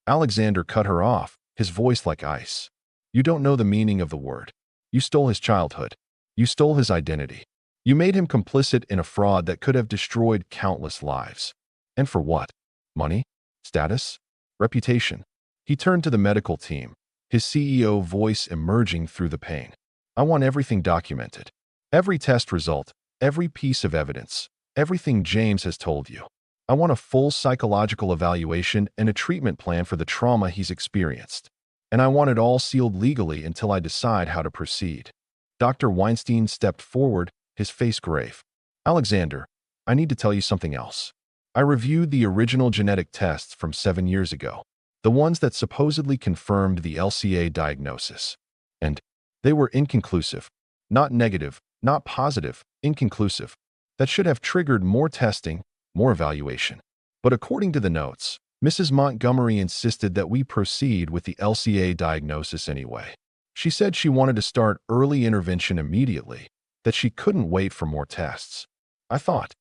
Speaker 1: Alexander cut her off, his voice like ice. You don't know the meaning of the word. You stole his childhood. You stole his identity. You made him complicit in a fraud that could have destroyed countless lives. And for what? Money? Status? Reputation? He turned to the medical team, his CEO voice emerging through the pain. I want everything documented. Every test result, every piece of evidence, everything James has told you. I want a full psychological evaluation and a treatment plan for the trauma he's experienced. And I want it all sealed legally until I decide how to proceed. Dr. Weinstein stepped forward, his face grave. Alexander, I need to tell you something else. I reviewed the original genetic tests from 7 years ago, the ones that supposedly confirmed the LCA diagnosis. And they were inconclusive. Not negative, not positive, inconclusive. That should have triggered more testing, more evaluation. But according to the notes, Mrs. Montgomery insisted that we proceed with the LCA diagnosis anyway. She said she wanted to start early intervention immediately, that she couldn't wait for more tests. I thought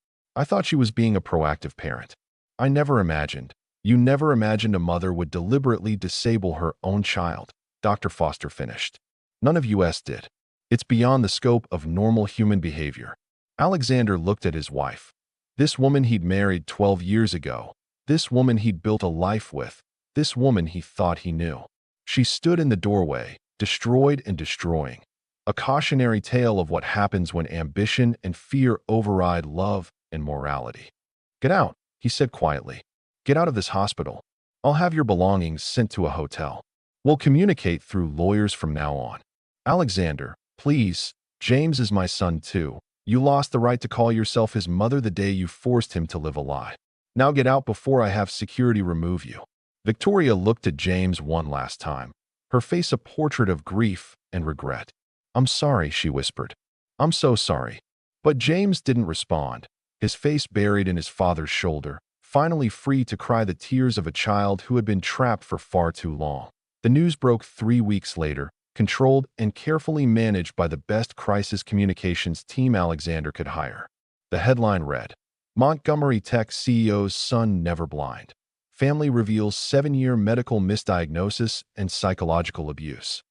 Speaker 1: she was being a proactive parent. You never imagined a mother would deliberately disable her own child, Dr. Foster finished. None of us did. It's beyond the scope of normal human behavior. Alexander looked at his wife. This woman he'd married 12 years ago. This woman he'd built a life with. This woman he thought he knew. She stood in the doorway, destroyed and destroying. A cautionary tale of what happens when ambition and fear override love and morality. Get out, he said quietly. Get out of this hospital. I'll have your belongings sent to a hotel. We'll communicate through lawyers from now on. Alexander, please, James is my son too. You lost the right to call yourself his mother the day you forced him to live a lie. Now get out before I have security remove you. Victoria looked at James one last time, her face a portrait of grief and regret. I'm sorry, she whispered. I'm so sorry. But James didn't respond, his face buried in his father's shoulder, finally free to cry the tears of a child who had been trapped for far too long. The news broke 3 weeks later, controlled and carefully managed by the best crisis communications team Alexander could hire. The headline read, Montgomery Tech CEO's son never blind. Family reveals 7-year medical misdiagnosis and psychological abuse.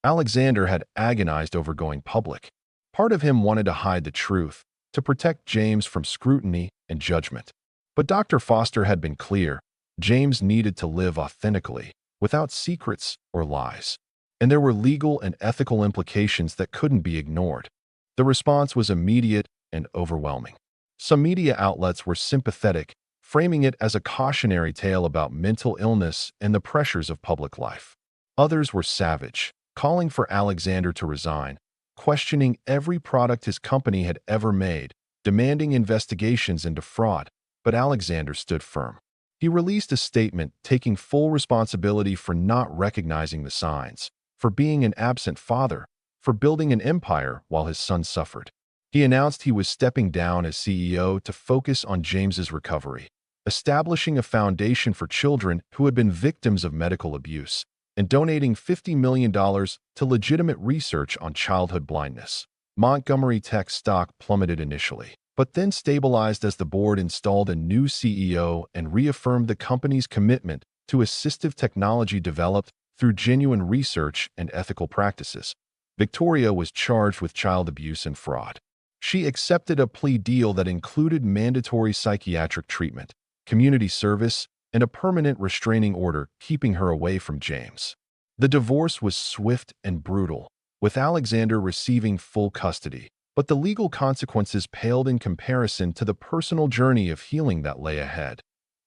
Speaker 1: Alexander had agonized over going public. Part of him wanted to hide the truth, to protect James from scrutiny and judgment. But Dr. Foster had been clear. James needed to live authentically, without secrets or lies. And there were legal and ethical implications that couldn't be ignored. The response was immediate and overwhelming. Some media outlets were sympathetic, framing it as a cautionary tale about mental illness and the pressures of public life. Others were savage, calling for Alexander to resign, questioning every product his company had ever made, demanding investigations into fraud. But Alexander stood firm. He released a statement taking full responsibility for not recognizing the signs, for being an absent father, for building an empire while his son suffered. He announced he was stepping down as CEO to focus on James's recovery, establishing a foundation for children who had been victims of medical abuse, and donating $50 million to legitimate research on childhood blindness. Montgomery Tech stock plummeted initially, but then stabilized as the board installed a new CEO and reaffirmed the company's commitment to assistive technology developed through genuine research and ethical practices. Victoria was charged with child abuse and fraud. She accepted a plea deal that included mandatory psychiatric treatment, community service, and a permanent restraining order keeping her away from James. The divorce was swift and brutal, with Alexander receiving full custody, but the legal consequences paled in comparison to the personal journey of healing that lay ahead.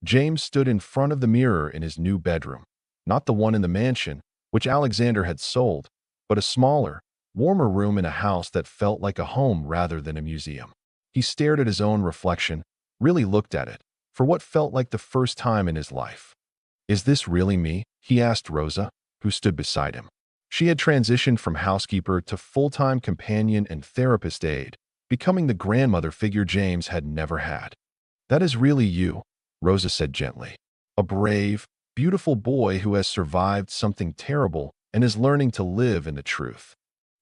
Speaker 1: James stood in front of the mirror in his new bedroom, not the one in the mansion, which Alexander had sold, but a smaller, warmer room in a house that felt like a home rather than a museum. He stared at his own reflection, really looked at it, for what felt like the first time in his life. "Is this really me?" he asked Rosa, who stood beside him. She had transitioned from housekeeper to full-time companion and therapist aide, becoming the grandmother figure James had never had. "That is really you," Rosa said gently. "A brave, beautiful boy who has survived something terrible and is learning to live in the truth."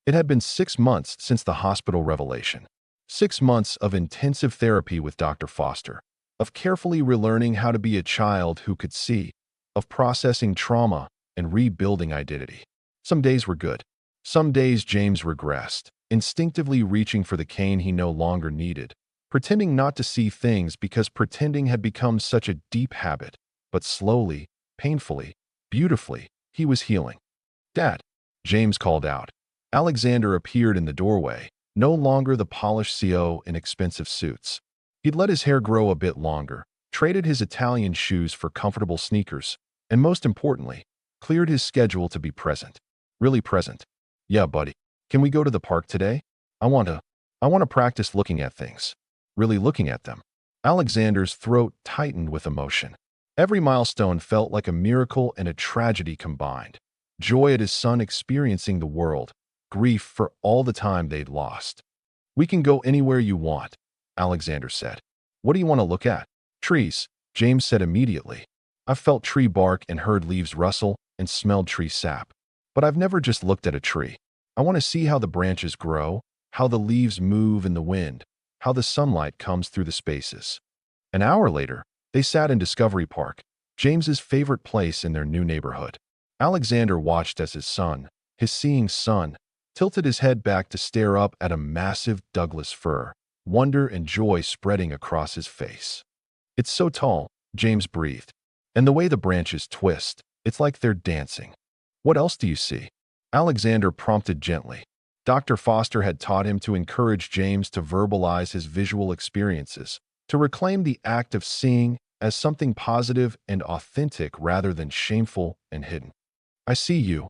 Speaker 1: It had been 6 months since the hospital revelation. 6 months of intensive therapy with Dr. Foster, of carefully relearning how to be a child who could see, of processing trauma and rebuilding identity. Some days were good. Some days James regressed, instinctively reaching for the cane he no longer needed, pretending not to see things because pretending had become such a deep habit. But slowly, painfully, beautifully, he was healing. "Dad," James called out. Alexander appeared in the doorway, no longer the polished CO in expensive suits. He'd let his hair grow a bit longer, traded his Italian shoes for comfortable sneakers, and most importantly, cleared his schedule to be present. Really present. "Yeah, buddy. Can we go to the park today? I want to practice looking at things. Really looking at them." Alexander's throat tightened with emotion. Every milestone felt like a miracle and a tragedy combined. Joy at his son experiencing the world, grief for all the time they'd lost. "We can go anywhere you want," Alexander said. "What do you want to look at?" "Trees," James said immediately. "I've felt tree bark and heard leaves rustle and smelled tree sap. But I've never just looked at a tree. I want to see how the branches grow, how the leaves move in the wind, how the sunlight comes through the spaces." An hour later, they sat in Discovery Park, James's favorite place in their new neighborhood. Alexander watched as his seeing son, tilted his head back to stare up at a massive Douglas fir, wonder and joy spreading across his face. "It's so tall," James breathed. "And the way the branches twist, it's like they're dancing." "What else do you see?" Alexander prompted gently. Dr. Foster had taught him to encourage James to verbalize his visual experiences, to reclaim the act of seeing as something positive and authentic rather than shameful and hidden. "I see you,"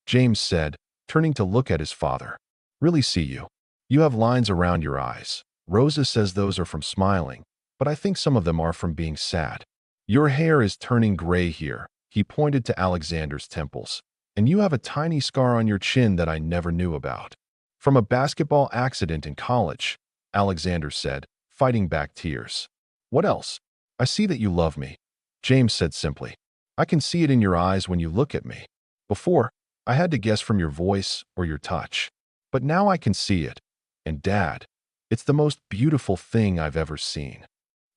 Speaker 1: James said, turning to look at his father. "Really see you. You have lines around your eyes. Rosa says those are from smiling, but I think some of them are from being sad. Your hair is turning gray here," he pointed to Alexander's temples. "And you have a tiny scar on your chin that I never knew about. From a basketball accident in college," Alexander said, fighting back tears. "What else?" "I see that you love me," James said simply. "I can see it in your eyes when you look at me. Before, I had to guess from your voice or your touch. But now I can see it. And Dad, it's the most beautiful thing I've ever seen."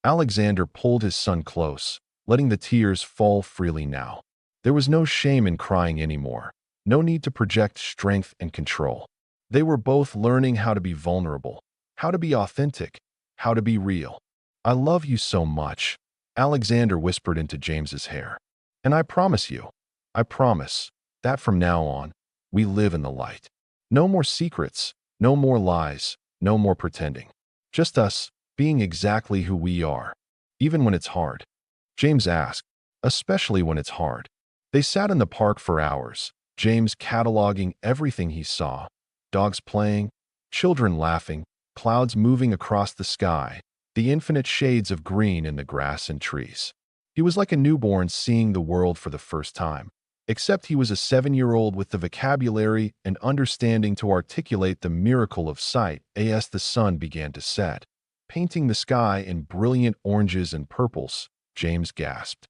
Speaker 1: Alexander pulled his son close, letting the tears fall freely now. There was no shame in crying anymore, no need to project strength and control. They were both learning how to be vulnerable, how to be authentic, how to be real. "I love you so much," Alexander whispered into James's hair. "And I promise you, I promise, that from now on, we live in the light. No more secrets, no more lies, no more pretending. Just us, being exactly who we are, even when it's hard." James asked, "Especially when it's hard?" They sat in the park for hours, James cataloging everything he saw: dogs playing, children laughing, clouds moving across the sky, the infinite shades of green in the grass and trees. He was like a newborn seeing the world for the first time, except he was a 7-year-old with the vocabulary and understanding to articulate the miracle of sight as the sun began to set, painting the sky in brilliant oranges and purples. James gasped.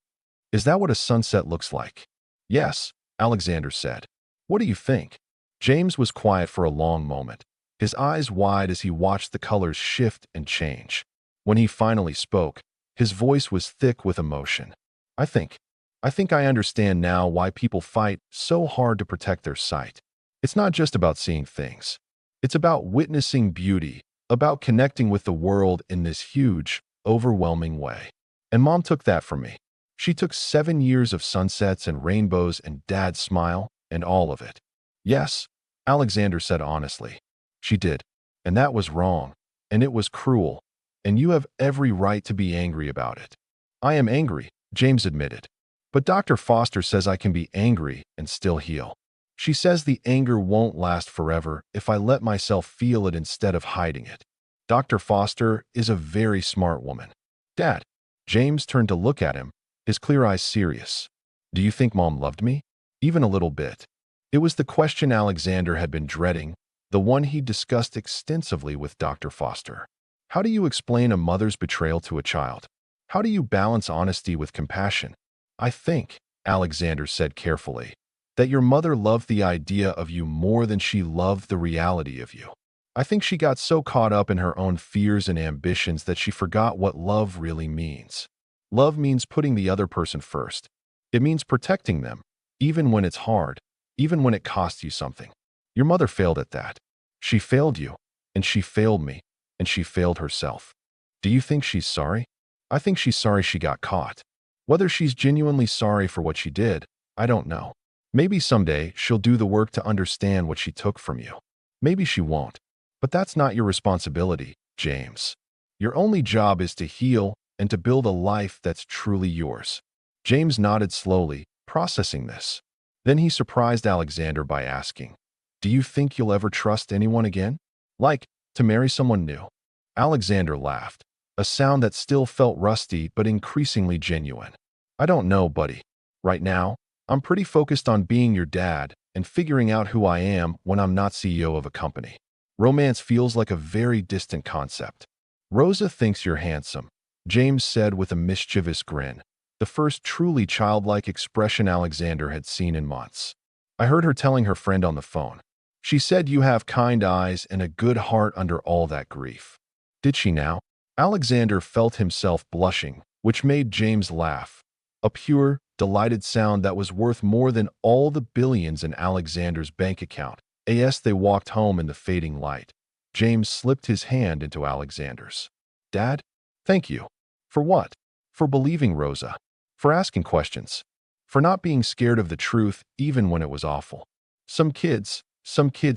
Speaker 1: "Is that what a sunset looks like?" "Yes," Alexander said. "What do you think?" James was quiet for a long moment. his eyes wide as he watched the colors shift and change. When he finally spoke, his voice was thick with emotion. I think, I think I understand now why people fight so hard to protect their sight. It's not just about seeing things. It's about witnessing beauty, about connecting with the world in this huge, overwhelming way. And Mom took that from me. She took 7 years of sunsets and rainbows and Dad's smile and all of it. Yes, Alexander said honestly. She did. And that was wrong. And it was cruel. And you have every right to be angry about it. I am angry, James admitted. But Dr. Foster says I can be angry and still heal. She says the anger won't last forever if I let myself feel it instead of hiding it. Dr. Foster is a very smart woman. Dad. James turned to look at him, his clear eyes serious. Do you think Mom loved me? Even a little bit. It was the question Alexander had been dreading, the one he discussed extensively with Dr. Foster. How do you explain a mother's betrayal to a child? How do you balance honesty with compassion? I think, Alexander said carefully, that your mother loved the idea of you more than she loved the reality of you. I think she got so caught up in her own fears and ambitions that she forgot what love really means. Love means putting the other person first. It means protecting them, even when it's hard, even when it costs you something. Your mother failed at that. She failed you, and she failed me, and she failed herself. Do you think she's sorry? I think she's sorry she got caught. Whether she's genuinely sorry for what she did, I don't know. Maybe someday she'll do the work to understand what she took from you. Maybe she won't. But that's not your responsibility, James. Your only job is to heal and to build a life that's truly yours. James nodded slowly, processing this. Then he surprised Alexander by asking, do you think you'll ever trust anyone again? Like, to marry someone new? Alexander laughed, a sound that still felt rusty but increasingly genuine. I don't know, buddy. Right now, I'm pretty focused on being your dad and figuring out who I am when I'm not CEO of a company. Romance feels like a very distant concept. Rosa thinks you're handsome, James said with a mischievous grin, the first truly childlike expression Alexander had seen in months. I heard her telling her friend on the phone. She said you have kind eyes and a good heart under all that grief. Did she now? Alexander felt himself blushing, which made James laugh. A pure, delighted sound that was worth more than all the billions in Alexander's bank account. As they walked home in the fading light, James slipped his hand into Alexander's. Dad? Thank you. For what? For believing Rosa. For asking questions. For not being scared of the truth even when it was awful. Some kids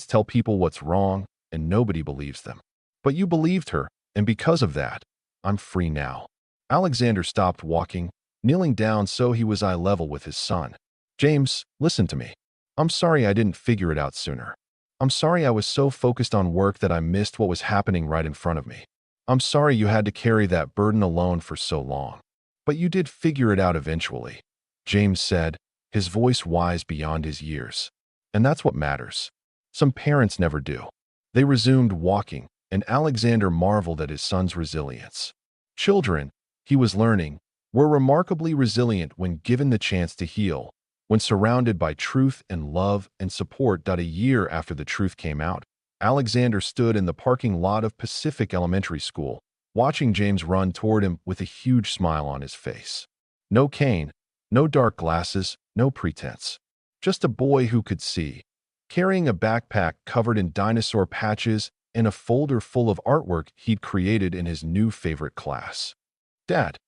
Speaker 1: tell people what's wrong and nobody believes them. But you believed her, and because of that, I'm free now. Alexander stopped walking, kneeling down so he was eye level with his son. James, listen to me. I'm sorry I didn't figure it out sooner. I'm sorry I was so focused on work that I missed what was happening right in front of me. I'm sorry you had to carry that burden alone for so long. But you did figure it out eventually, James said, his voice wise beyond his years. And that's what matters. Some parents never do. They resumed walking, and Alexander marveled at his son's resilience. Children, he was learning, were remarkably resilient when given the chance to heal, when surrounded by truth and love and support. A year after the truth came out, Alexander stood in the parking lot of Pacific Elementary School, watching James run toward him with a huge smile on his face. No cane, no dark glasses, no pretense. Just a boy who could see, carrying a backpack covered in dinosaur patches and a folder full of artwork he'd created in his new favorite class. Dad,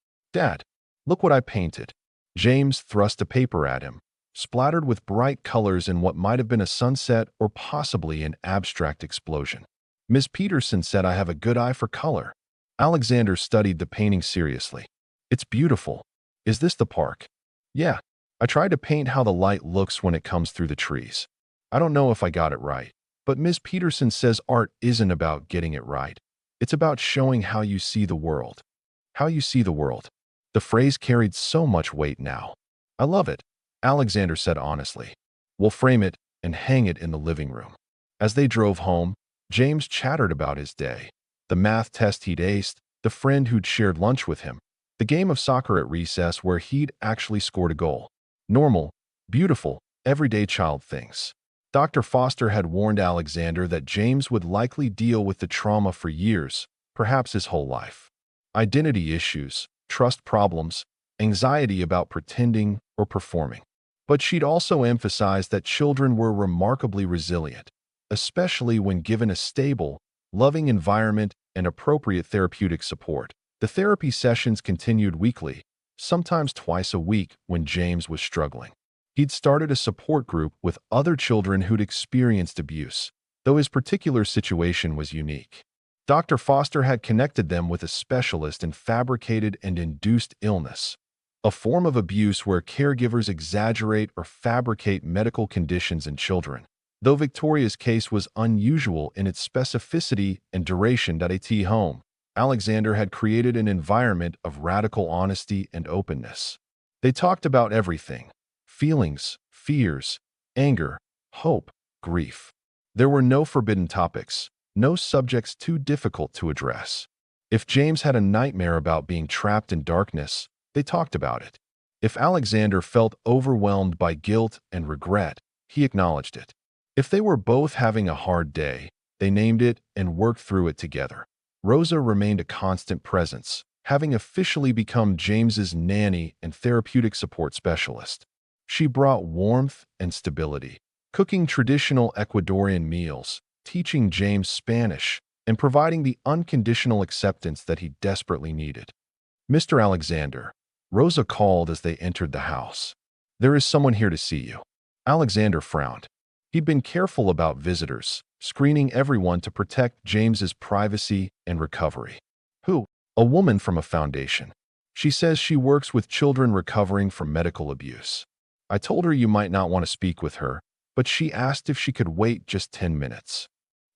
Speaker 1: look what I painted. James thrust a paper at him, splattered with bright colors in what might have been a sunset or possibly an abstract explosion. Miss Peterson said I have a good eye for color. Alexander studied the painting seriously. It's beautiful. Is this the park? Yeah. I tried to paint how the light looks when it comes through the trees. I don't know if I got it right, but Miss Peterson says art isn't about getting it right. It's about showing how you see the world. How you see the world. The phrase carried so much weight now. I love it, Alexander said honestly. We'll frame it and hang it in the living room. As they drove home, James chattered about his day. The math test he'd aced, the friend who'd shared lunch with him, the game of soccer at recess where he'd actually scored a goal. Normal, beautiful, everyday child things. Dr. Foster had warned Alexander that James would likely deal with the trauma for years, perhaps his whole life. Identity issues, trust problems, anxiety about pretending or performing. But she'd also emphasized that children were remarkably resilient, especially when given a stable, loving environment and appropriate therapeutic support. The therapy sessions continued weekly, sometimes twice a week when James was struggling. He'd started a support group with other children who'd experienced abuse, though his particular situation was unique. Dr. Foster had connected them with a specialist in fabricated and induced illness, a form of abuse where caregivers exaggerate or fabricate medical conditions in children. Though Victoria's case was unusual in its specificity and duration at home, Alexander had created an environment of radical honesty and openness. They talked about everything: feelings, fears, anger, hope, grief. There were no forbidden topics, no subjects too difficult to address. If James had a nightmare about being trapped in darkness, they talked about it. If Alexander felt overwhelmed by guilt and regret, he acknowledged it. If they were both having a hard day, they named it and worked through it together. Rosa remained a constant presence, having officially become James's nanny and therapeutic support specialist. She brought warmth and stability, cooking traditional Ecuadorian meals, teaching James Spanish, and providing the unconditional acceptance that he desperately needed. "Mr. Alexander," Rosa called as they entered the house. "There is someone here to see you." Alexander frowned. He'd been careful about visitors, screening everyone to protect James's privacy and recovery. "Who?" "A woman from a foundation. She says she works with children recovering from medical abuse. I told her you might not want to speak with her, but she asked if she could wait just 10 minutes.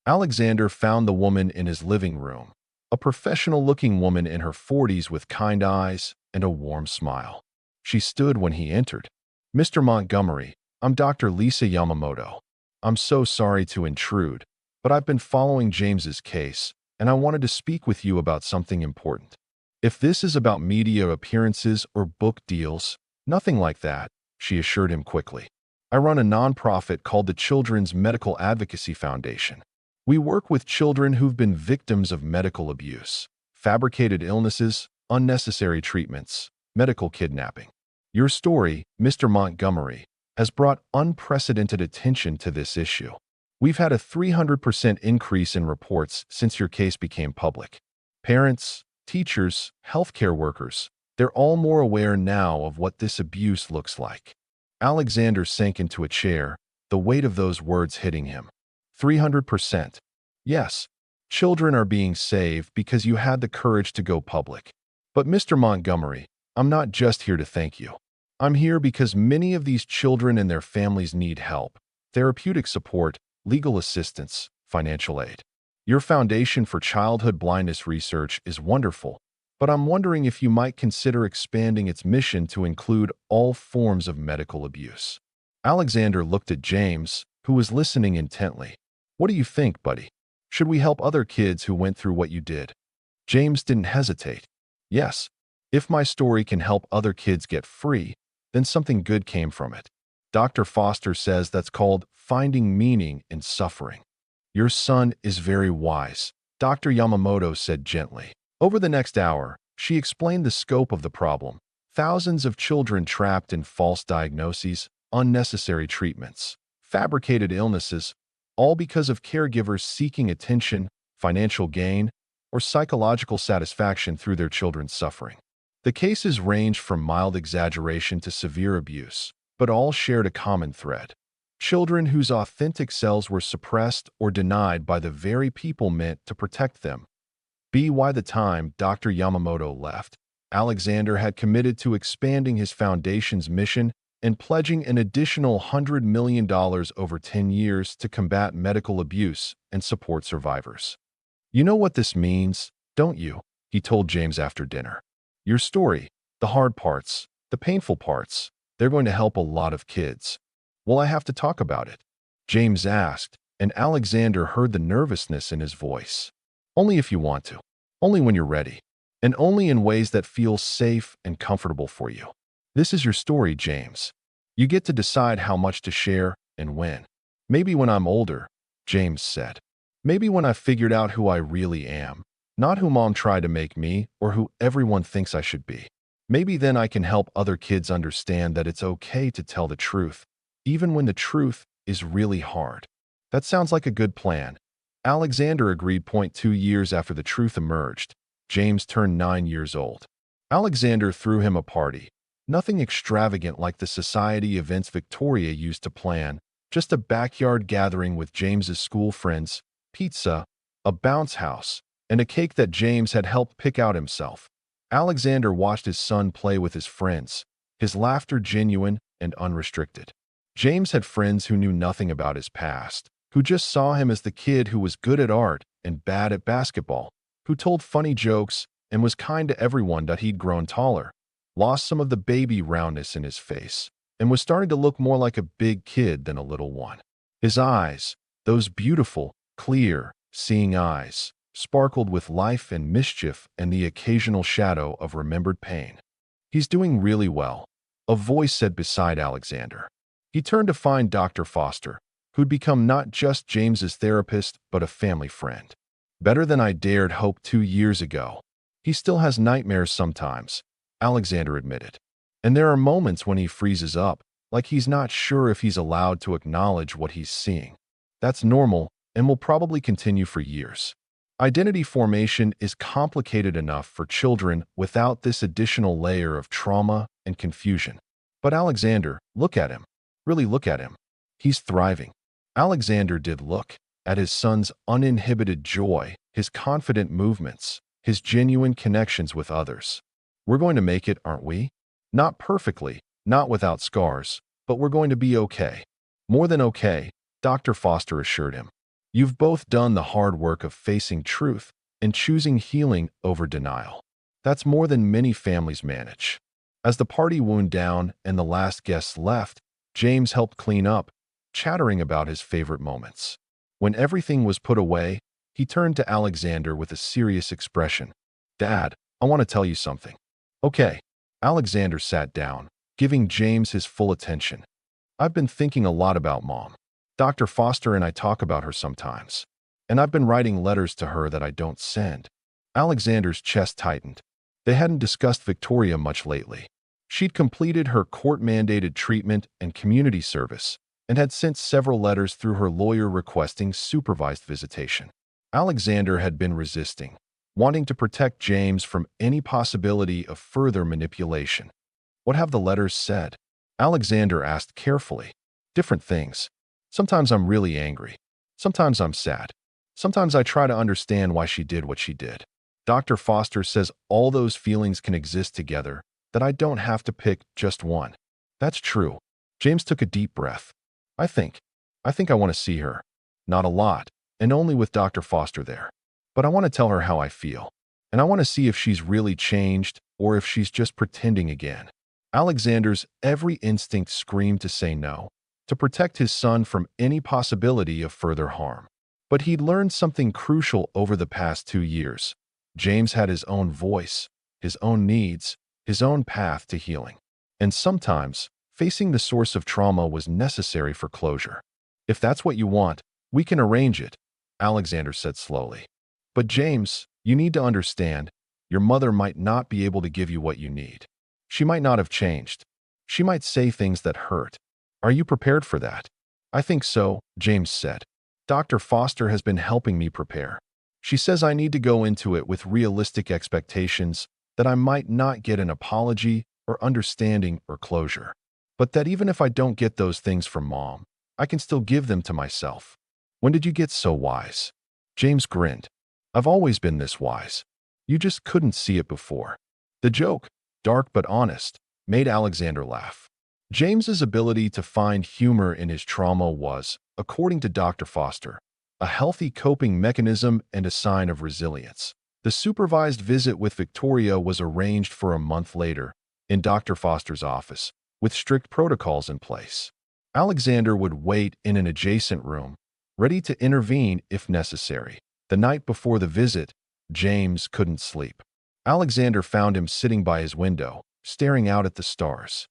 Speaker 1: Alexander found the woman in his living room, a professional-looking woman in her 40s with kind eyes and a warm smile. She stood when he entered. "Mr. Montgomery, I'm Dr. Lisa Yamamoto. I'm so sorry to intrude, but I've been following James's case, and I wanted to speak with you about something important. If this is about media appearances or book deals, nothing like that," she assured him quickly. "I run a nonprofit called the Children's Medical Advocacy Foundation. We work with children who've been victims of medical abuse, fabricated illnesses, unnecessary treatments, medical kidnapping. Your story, Mr. Montgomery, has brought unprecedented attention to this issue. We've had a 300% increase in reports since your case became public. Parents, teachers, healthcare workers, they're all more aware now of what this abuse looks like." Alexander sank into a chair, the weight of those words hitting him. 300%. Yes, children are being saved because you had the courage to go public. But Mr. Montgomery, I'm not just here to thank you. I'm here because many of these children and their families need help, therapeutic support, legal assistance, financial aid. Your Foundation for Childhood Blindness Research is wonderful, but I'm wondering if you might consider expanding its mission to include all forms of medical abuse. Alexander looked at James, who was listening intently. "What do you think, buddy? Should we help other kids who went through what you did?" James didn't hesitate. "Yes, if my story can help other kids get free, then something good came from it. Dr. Foster says that's called finding meaning in suffering." "Your son is very wise," Dr. Yamamoto said gently. Over the next hour, she explained the scope of the problem: thousands of children trapped in false diagnoses, unnecessary treatments, fabricated illnesses, all because of caregivers seeking attention, financial gain, or psychological satisfaction through their children's suffering. The cases ranged from mild exaggeration to severe abuse, but all shared a common thread: children whose authentic selves were suppressed or denied by the very people meant to protect them. By the time Dr. Yamamoto left, Alexander had committed to expanding his foundation's mission and pledging an additional $100 million over 10 years to combat medical abuse and support survivors. "You know what this means, don't you?" he told James after dinner. "Your story, the hard parts, the painful parts, they're going to help a lot of kids." "Will I have to talk about it?" James asked, and Alexander heard the nervousness in his voice. "Only if you want to. Only when you're ready. And only in ways that feel safe and comfortable for you. This is your story, James. You get to decide how much to share and when." Maybe when I'm older, James said. Maybe when I've figured out who I really am, not who Mom tried to make me or who everyone thinks I should be. Maybe then I can help other kids understand that it's okay to tell the truth, even when the truth is really hard. That sounds like a good plan. Alexander agreed. 2 years after the truth emerged, James turned 9 years old. Alexander threw him a party. Nothing extravagant like the society events Victoria used to plan, just a backyard gathering with James's school friends, pizza, a bounce house, and a cake that James had helped pick out himself. Alexander watched his son play with his friends, his laughter genuine and unrestricted. James had friends who knew nothing about his past, who just saw him as the kid who was good at art and bad at basketball, who told funny jokes and was kind to everyone. That he'd grown taller, lost some of the baby roundness in his face, and was starting to look more like a big kid than a little one. His eyes, those beautiful, clear, seeing eyes, sparkled with life and mischief and the occasional shadow of remembered pain. "He's doing really well," a voice said beside Alexander. He turned to find Dr. Foster, who'd become not just James's therapist but a family friend. "Better than I dared hope 2 years ago. He still has nightmares sometimes," Alexander admitted. "And there are moments when he freezes up, like he's not sure if he's allowed to acknowledge what he's seeing. That's normal and will probably continue for years. Identity formation is complicated enough for children without this additional layer of trauma and confusion." "But Alexander, look at him. Really look at him. He's thriving." Alexander did look at his son's uninhibited joy, his confident movements, his genuine connections with others. "We're going to make it, aren't we? Not perfectly, not without scars, but we're going to be okay." "More than okay," Dr. Foster assured him. "You've both done the hard work of facing truth and choosing healing over denial. That's more than many families manage." As the party wound down and the last guests left, James helped clean up, chattering about his favorite moments. When everything was put away, he turned to Alexander with a serious expression. "Dad, I want to tell you something." "Okay." Alexander sat down, giving James his full attention. "I've been thinking a lot about Mom. Dr. Foster and I talk about her sometimes, and I've been writing letters to her that I don't send." Alexander's chest tightened. They hadn't discussed Victoria much lately. She'd completed her court-mandated treatment and community service and had sent several letters through her lawyer requesting supervised visitation. Alexander had been resisting, wanting to protect James from any possibility of further manipulation. "What have the letters said?" Alexander asked carefully. "Different things. Sometimes I'm really angry. Sometimes I'm sad. Sometimes I try to understand why she did what she did. Dr. Foster says all those feelings can exist together, that I don't have to pick just one." "That's true." James took a deep breath. I think I want to see her. Not a lot, and only with Dr. Foster there. But I want to tell her how I feel. And I want to see if she's really changed or if she's just pretending again." Alexander's every instinct screamed to say no, to protect his son from any possibility of further harm. But he'd learned something crucial over the past 2 years. James had his own voice, his own needs, his own path to healing. And sometimes, facing the source of trauma was necessary for closure. "If that's what you want, we can arrange it," Alexander said slowly. "But James, you need to understand, your mother might not be able to give you what you need. She might not have changed. She might say things that hurt. Are you prepared for that?" "I think so," James said. "Dr. Foster has been helping me prepare. She says I need to go into it with realistic expectations, that I might not get an apology or understanding or closure. But that even if I don't get those things from Mom, I can still give them to myself." "When did you get so wise?" James grinned. "I've always been this wise. You just couldn't see it before." The joke, dark but honest, made Alexander laugh. James's ability to find humor in his trauma was, according to Dr. Foster, a healthy coping mechanism and a sign of resilience. The supervised visit with Victoria was arranged for a month later, in Dr. Foster's office, with strict protocols in place. Alexander would wait in an adjacent room, ready to intervene if necessary. The night before the visit, James couldn't sleep. Alexander found him sitting by his window, staring out at the stars.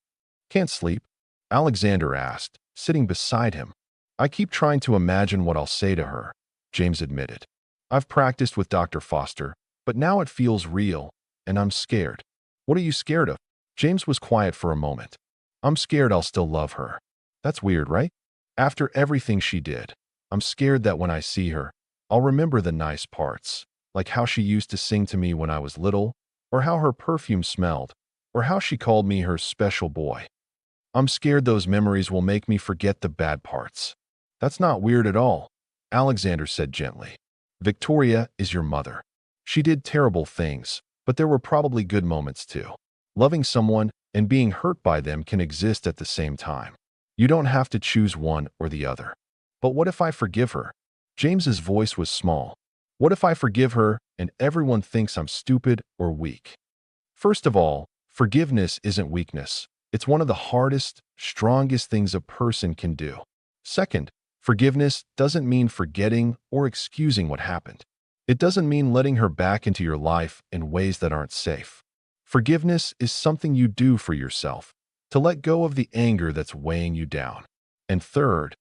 Speaker 1: "Can't sleep?" Alexander asked, sitting beside him. I keep trying to imagine what I'll say to her, James admitted. I've practiced with Dr. Foster, but now it feels real, and I'm scared. What are you scared of? James was quiet for a moment. I'm scared I'll still love her. That's weird, right? After everything she did, I'm scared that when I see her, I'll remember the nice parts, like how she used to sing to me when I was little, or how her perfume smelled, or how she called me her special boy. I'm scared those memories will make me forget the bad parts. That's not weird at all, Alexander said gently. Victoria is your mother. She did terrible things, but there were probably good moments too. Loving someone and being hurt by them can exist at the same time. You don't have to choose one or the other. But what if I forgive her? James's voice was small. What if I forgive her and everyone thinks I'm stupid or weak? First of all, forgiveness isn't weakness. It's one of the hardest, strongest things a person can do. Second, forgiveness doesn't mean forgetting or excusing what happened. It doesn't mean letting her back into your life in ways that aren't safe. Forgiveness is something you do for yourself, to let go of the anger that's weighing you down. And third,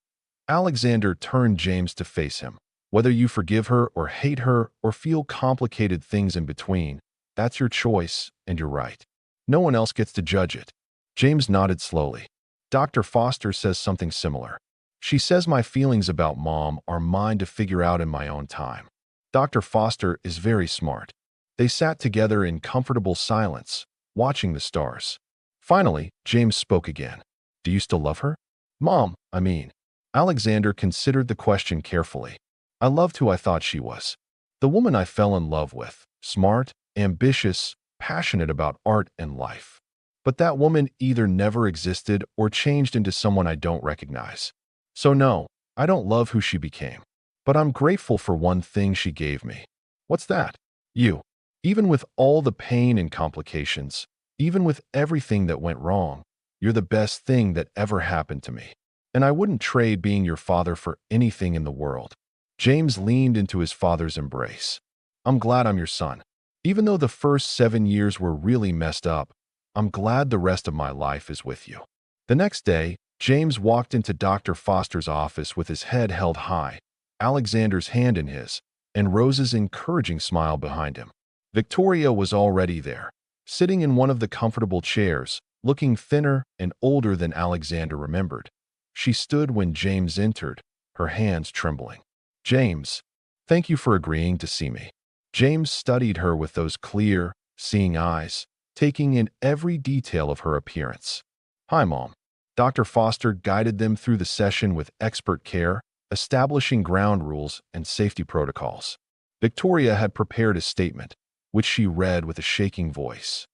Speaker 1: Alexander turned James to face him. Whether you forgive her or hate her or feel complicated things in between, that's your choice and you're right. No one else gets to judge it. James nodded slowly. Dr. Foster says something similar. She says my feelings about Mom are mine to figure out in my own time. Dr. Foster is very smart. They sat together in comfortable silence, watching the stars. Finally, James spoke again. Do you still love her? Mom, I mean. Alexander considered the question carefully. I loved who I thought she was. The woman I fell in love with. Smart, ambitious, passionate about art and life. But that woman either never existed or changed into someone I don't recognize. So no, I don't love who she became. But I'm grateful for one thing she gave me. What's that? You. Even with all the pain and complications, even with everything that went wrong, you're the best thing that ever happened to me. And I wouldn't trade being your father for anything in the world. James leaned into his father's embrace. I'm glad I'm your son. Even though the first 7 years were really messed up, I'm glad the rest of my life is with you. The next day, James walked into Dr. Foster's office with his head held high, Alexander's hand in his, and Rose's encouraging smile behind him. Victoria was already there, sitting in one of the comfortable chairs, looking thinner and older than Alexander remembered. She stood when James entered, her hands trembling. James, thank you for agreeing to see me. James studied her with those clear, seeing eyes, taking in every detail of her appearance. Hi, Mom. Dr. Foster guided them through the session with expert care, establishing ground rules and safety protocols. Victoria had prepared a statement, which she read with a shaking voice.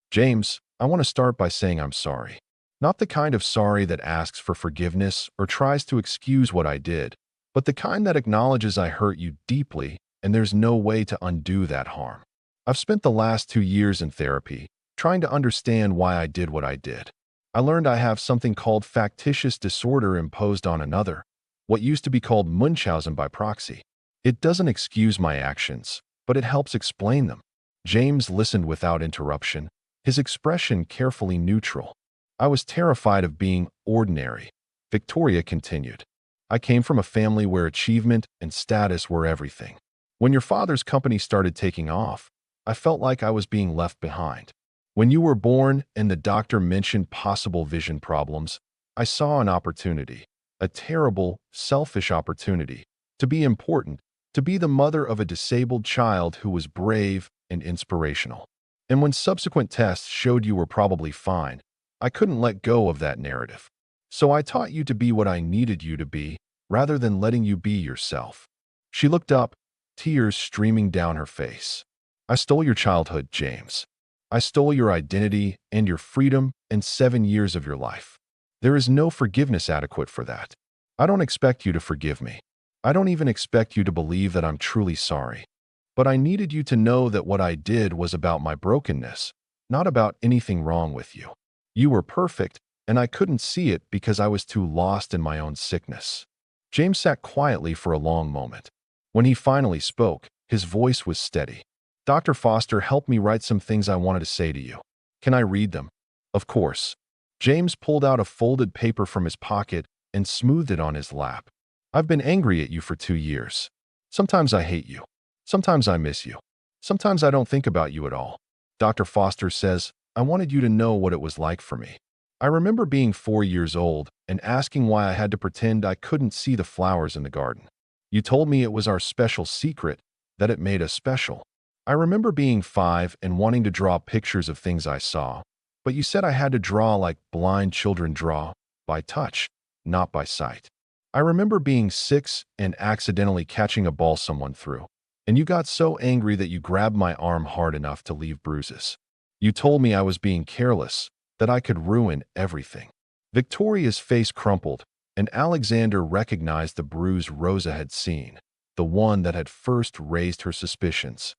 Speaker 1: James, I want to start by saying I'm sorry. Not the kind of sorry that asks for forgiveness or tries to excuse what I did, but the kind that acknowledges I hurt you deeply and there's no way to undo that harm. I've spent the last 2 years in therapy, trying to understand why I did what I did. I learned I have something called factitious disorder imposed on another, what used to be called Munchausen by proxy. It doesn't excuse my actions, but it helps explain them. James listened without interruption, his expression carefully neutral. I was terrified of being ordinary. Victoria continued. I came from a family where achievement and status were everything. When your father's company started taking off, I felt like I was being left behind. When you were born and the doctor mentioned possible vision problems, I saw an opportunity, a terrible, selfish opportunity, to be important, to be the mother of a disabled child who was brave and inspirational. And when subsequent tests showed you were probably fine, I couldn't let go of that narrative. So I taught you to be what I needed you to be, rather than letting you be yourself. She looked up, tears streaming down her face. I stole your childhood, James. I stole your identity and your freedom and 7 years of your life. There is no forgiveness adequate for that. I don't expect you to forgive me. I don't even expect you to believe that I'm truly sorry. But I needed you to know that what I did was about my brokenness, not about anything wrong with you. You were perfect, and I couldn't see it because I was too lost in my own sickness. James sat quietly for a long moment. When he finally spoke, his voice was steady. Dr. Foster helped me write some things I wanted to say to you. Can I read them? Of course. James pulled out a folded paper from his pocket and smoothed it on his lap. I've been angry at you for 2 years. Sometimes I hate you. Sometimes I miss you. Sometimes I don't think about you at all. Dr. Foster says, I wanted you to know what it was like for me. I remember being 4 years old and asking why I had to pretend I couldn't see the flowers in the garden. You told me it was our special secret, that it made us special. I remember being 5 and wanting to draw pictures of things I saw, but you said I had to draw like blind children draw, by touch, not by sight. I remember being 6 and accidentally catching a ball someone threw, and you got so angry that you grabbed my arm hard enough to leave bruises. You told me I was being careless, that I could ruin everything. Victoria's face crumpled, and Alexander recognized the bruise Rosa had seen, the one that had first raised her suspicions.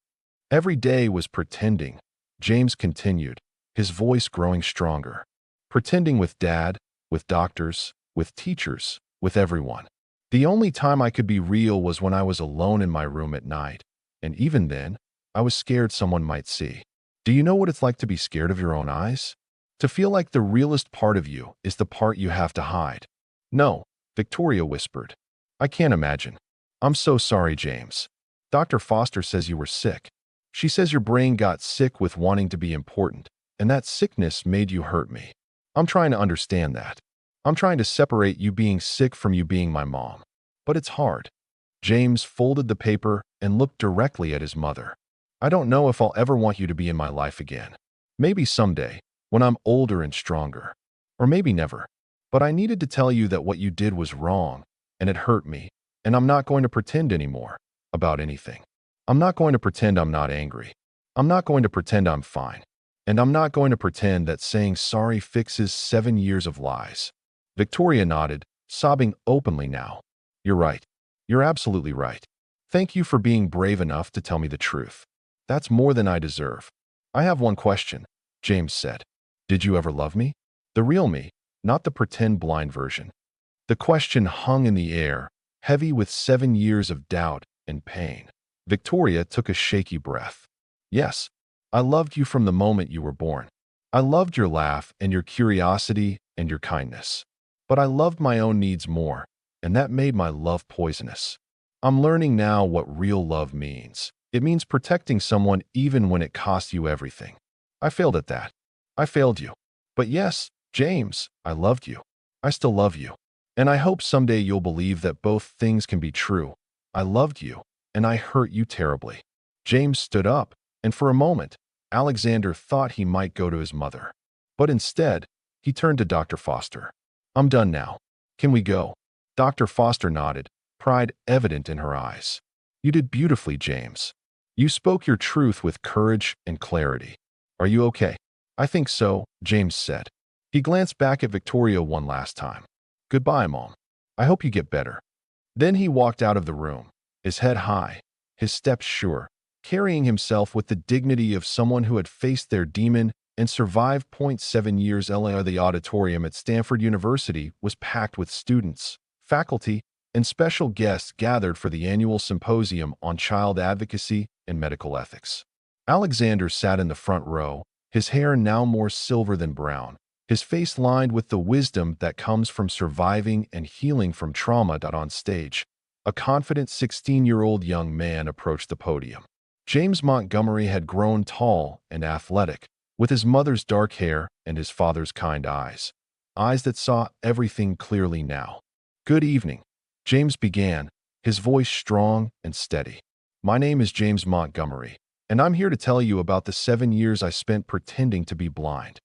Speaker 1: Every day was pretending, James continued, his voice growing stronger. Pretending with Dad, with doctors, with teachers, with everyone. The only time I could be real was when I was alone in my room at night, and even then, I was scared someone might see. Do you know what it's like to be scared of your own eyes? To feel like the realest part of you is the part you have to hide. No, Victoria whispered. I can't imagine. I'm so sorry, James. Dr. Foster says you were sick. She says your brain got sick with wanting to be important, and that sickness made you hurt me. I'm trying to understand that. I'm trying to separate you being sick from you being my mom. But it's hard. James folded the paper and looked directly at his mother. I don't know if I'll ever want you to be in my life again. Maybe someday, when I'm older and stronger. Or maybe never. But I needed to tell you that what you did was wrong, and it hurt me, and I'm not going to pretend anymore about anything. I'm not going to pretend I'm not angry. I'm not going to pretend I'm fine. And I'm not going to pretend that saying sorry fixes 7 years of lies. Victoria nodded, sobbing openly now. You're right. You're absolutely right. Thank you for being brave enough to tell me the truth. That's more than I deserve. I have one question, James said. Did you ever love me? The real me, not the pretend blind version. The question hung in the air, heavy with 7 years of doubt and pain. Victoria took a shaky breath. Yes, I loved you from the moment you were born. I loved your laugh and your curiosity and your kindness. But I loved my own needs more, and that made my love poisonous. I'm learning now what real love means. It means protecting someone even when it costs you everything. I failed at that. I failed you. But yes, James, I loved you. I still love you. And I hope someday you'll believe that both things can be true. I loved you, and I hurt you terribly. James stood up, and for a moment, Alexander thought he might go to his mother. But instead, he turned to Dr. Foster. I'm done now. Can we go? Dr. Foster nodded, pride evident in her eyes. You did beautifully, James. You spoke your truth with courage and clarity. Are you okay? I think so, James said. He glanced back at Victoria one last time. Goodbye, Mom. I hope you get better. Then he walked out of the room, his head high, his steps sure, carrying himself with the dignity of someone who had faced their demon and survived. 7 years later, the auditorium at Stanford University was packed with students, faculty, and special guests gathered for the annual symposium on child advocacy and medical ethics. Alexander sat in the front row, his hair now more silver than brown, his face lined with the wisdom that comes from surviving and healing from trauma. On stage, a confident 16-year-old young man approached the podium. James Montgomery had grown tall and athletic, with his mother's dark hair and his father's kind eyes that saw everything clearly now. Good evening, James began, his voice strong and steady. My name is James Montgomery, and I'm here to tell you about the 7 years I spent pretending to be blind.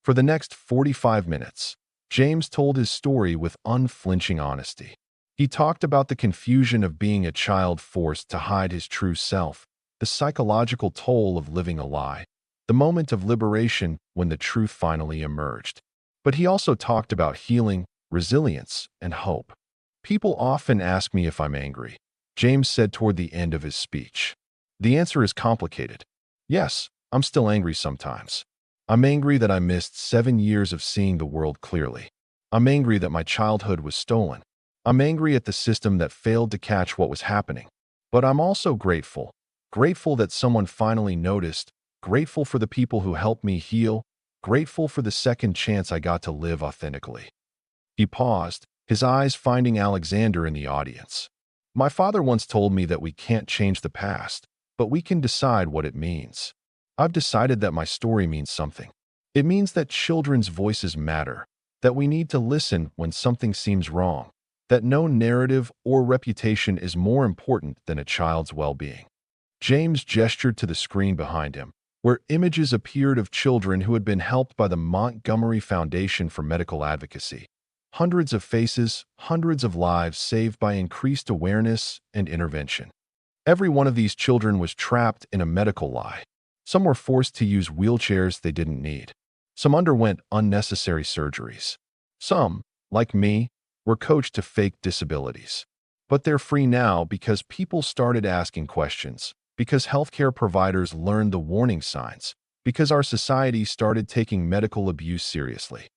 Speaker 1: For the next 45 minutes, James told his story with unflinching honesty. He talked about the confusion of being a child forced to hide his true self, the psychological toll of living a lie, the moment of liberation when the truth finally emerged. But he also talked about healing, resilience, and hope. People often ask me if I'm angry, James said toward the end of his speech. The answer is complicated. Yes, I'm still angry sometimes. I'm angry that I missed 7 years of seeing the world clearly. I'm angry that my childhood was stolen. I'm angry at the system that failed to catch what was happening. But I'm also grateful. Grateful that someone finally noticed. Grateful for the people who helped me heal. Grateful for the second chance I got to live authentically. He paused, his eyes finding Alexander in the audience. My father once told me that we can't change the past, but we can decide what it means. I've decided that my story means something. It means that children's voices matter, that we need to listen when something seems wrong, that no narrative or reputation is more important than a child's well-being. James gestured to the screen behind him, where images appeared of children who had been helped by the Montgomery Foundation for Medical Advocacy. Hundreds of faces, hundreds of lives saved by increased awareness and intervention. Every one of these children was trapped in a medical lie. Some were forced to use wheelchairs they didn't need. Some underwent unnecessary surgeries. Some, like me, were coached to fake disabilities. But they're free now because people started asking questions, because healthcare providers learned the warning signs, because our society started taking medical abuse seriously.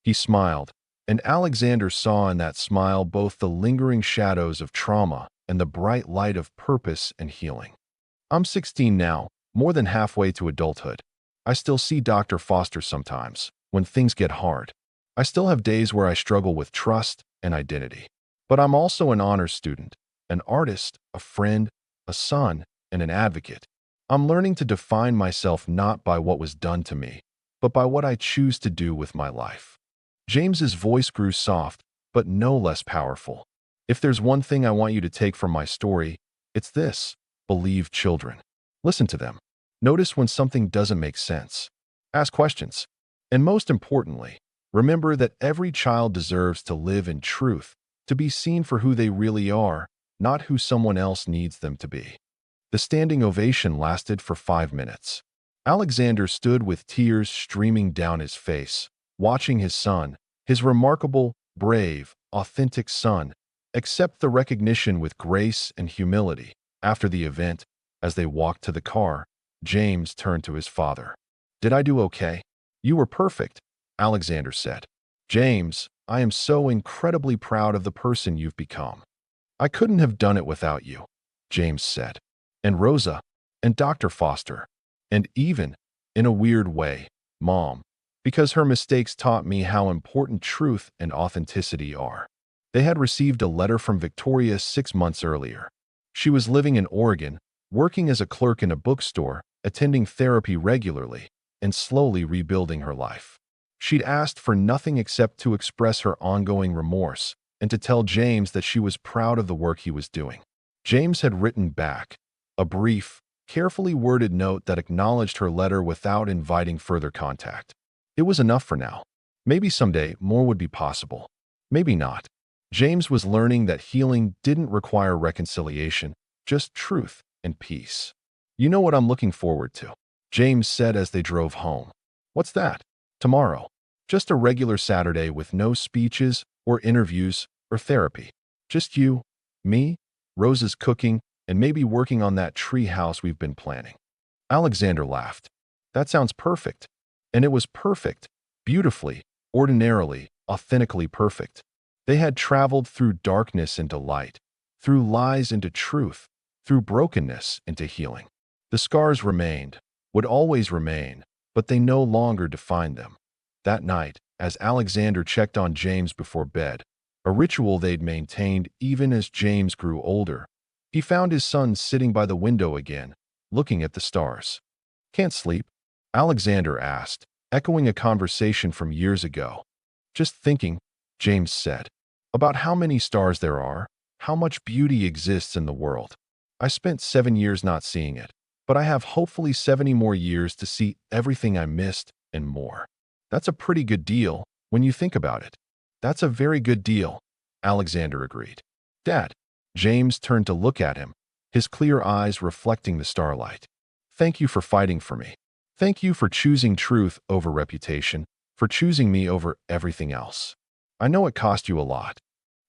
Speaker 1: He smiled, and Alexander saw in that smile both the lingering shadows of trauma and the bright light of purpose and healing. I'm 16 now, more than halfway to adulthood. I still see Dr. Foster sometimes, when things get hard. I still have days where I struggle with trust and identity. But I'm also an honors student, an artist, a friend, a son, and an advocate. I'm learning to define myself not by what was done to me, but by what I choose to do with my life. James's voice grew soft, but no less powerful. If there's one thing I want you to take from my story, it's this: believe children. Listen to them. Notice when something doesn't make sense. Ask questions. And most importantly, remember that every child deserves to live in truth, to be seen for who they really are, not who someone else needs them to be. The standing ovation lasted for 5 minutes. Alexander stood with tears streaming down his face, watching his son, his remarkable, brave, authentic son, accept the recognition with grace and humility. After the event, as they walked to the car, James turned to his father. "Did I do okay?" "You were perfect," Alexander said. "James, I am so incredibly proud of the person you've become." "I couldn't have done it without you," James said. "And Rosa, and Dr. Foster, and even, in a weird way, Mom, because her mistakes taught me how important truth and authenticity are." They had received a letter from Victoria 6 months earlier. She was living in Oregon, working as a clerk in a bookstore, attending therapy regularly, and slowly rebuilding her life. She'd asked for nothing except to express her ongoing remorse and to tell James that she was proud of the work he was doing. James had written back a brief, carefully worded note that acknowledged her letter without inviting further contact. It was enough for now. Maybe someday more would be possible. Maybe not. James was learning that healing didn't require reconciliation, just truth and peace. "You know what I'm looking forward to," James said as they drove home. "What's that?" "Tomorrow. Just a regular Saturday with no speeches or interviews or therapy. Just you, me, Rosa's cooking, and maybe working on that tree house we've been planning." Alexander laughed. "That sounds perfect." And it was perfect, beautifully, ordinarily, authentically perfect. They had traveled through darkness into light, through lies into truth, through brokenness into healing. The scars remained, would always remain, but they no longer defined them. That night, as Alexander checked on James before bed, a ritual they'd maintained even as James grew older, he found his son sitting by the window again, looking at the stars. "Can't sleep?" Alexander asked, echoing a conversation from years ago. "Just thinking," James said, "about how many stars there are, how much beauty exists in the world. I spent 7 years not seeing it, but I have hopefully 70 more years to see everything I missed and more." "That's a pretty good deal, when you think about it." "That's a very good deal," Alexander agreed. "Dad." James turned to look at him, his clear eyes reflecting the starlight. "Thank you for fighting for me. Thank you for choosing truth over reputation, for choosing me over everything else. I know it cost you a lot."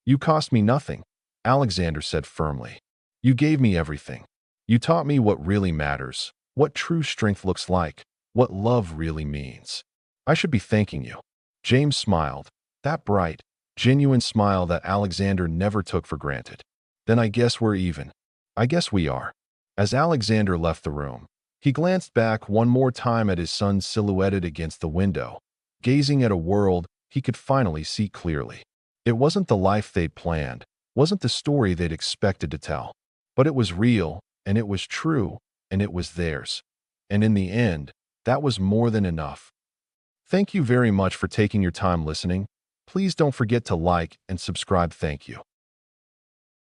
Speaker 1: "You cost me nothing," Alexander said firmly. "You gave me everything. You taught me what really matters, what true strength looks like, what love really means. I should be thanking you." James smiled, that bright, genuine smile that Alexander never took for granted. "Then I guess we're even." "I guess we are." As Alexander left the room, he glanced back one more time at his son silhouetted against the window, gazing at a world he could finally see clearly. It wasn't the life they'd planned, wasn't the story they'd expected to tell, but it was real, and it was true, and it was theirs. And in the end, that was more than enough. Thank you very much for taking your time listening. Please don't forget to like and subscribe. Thank you.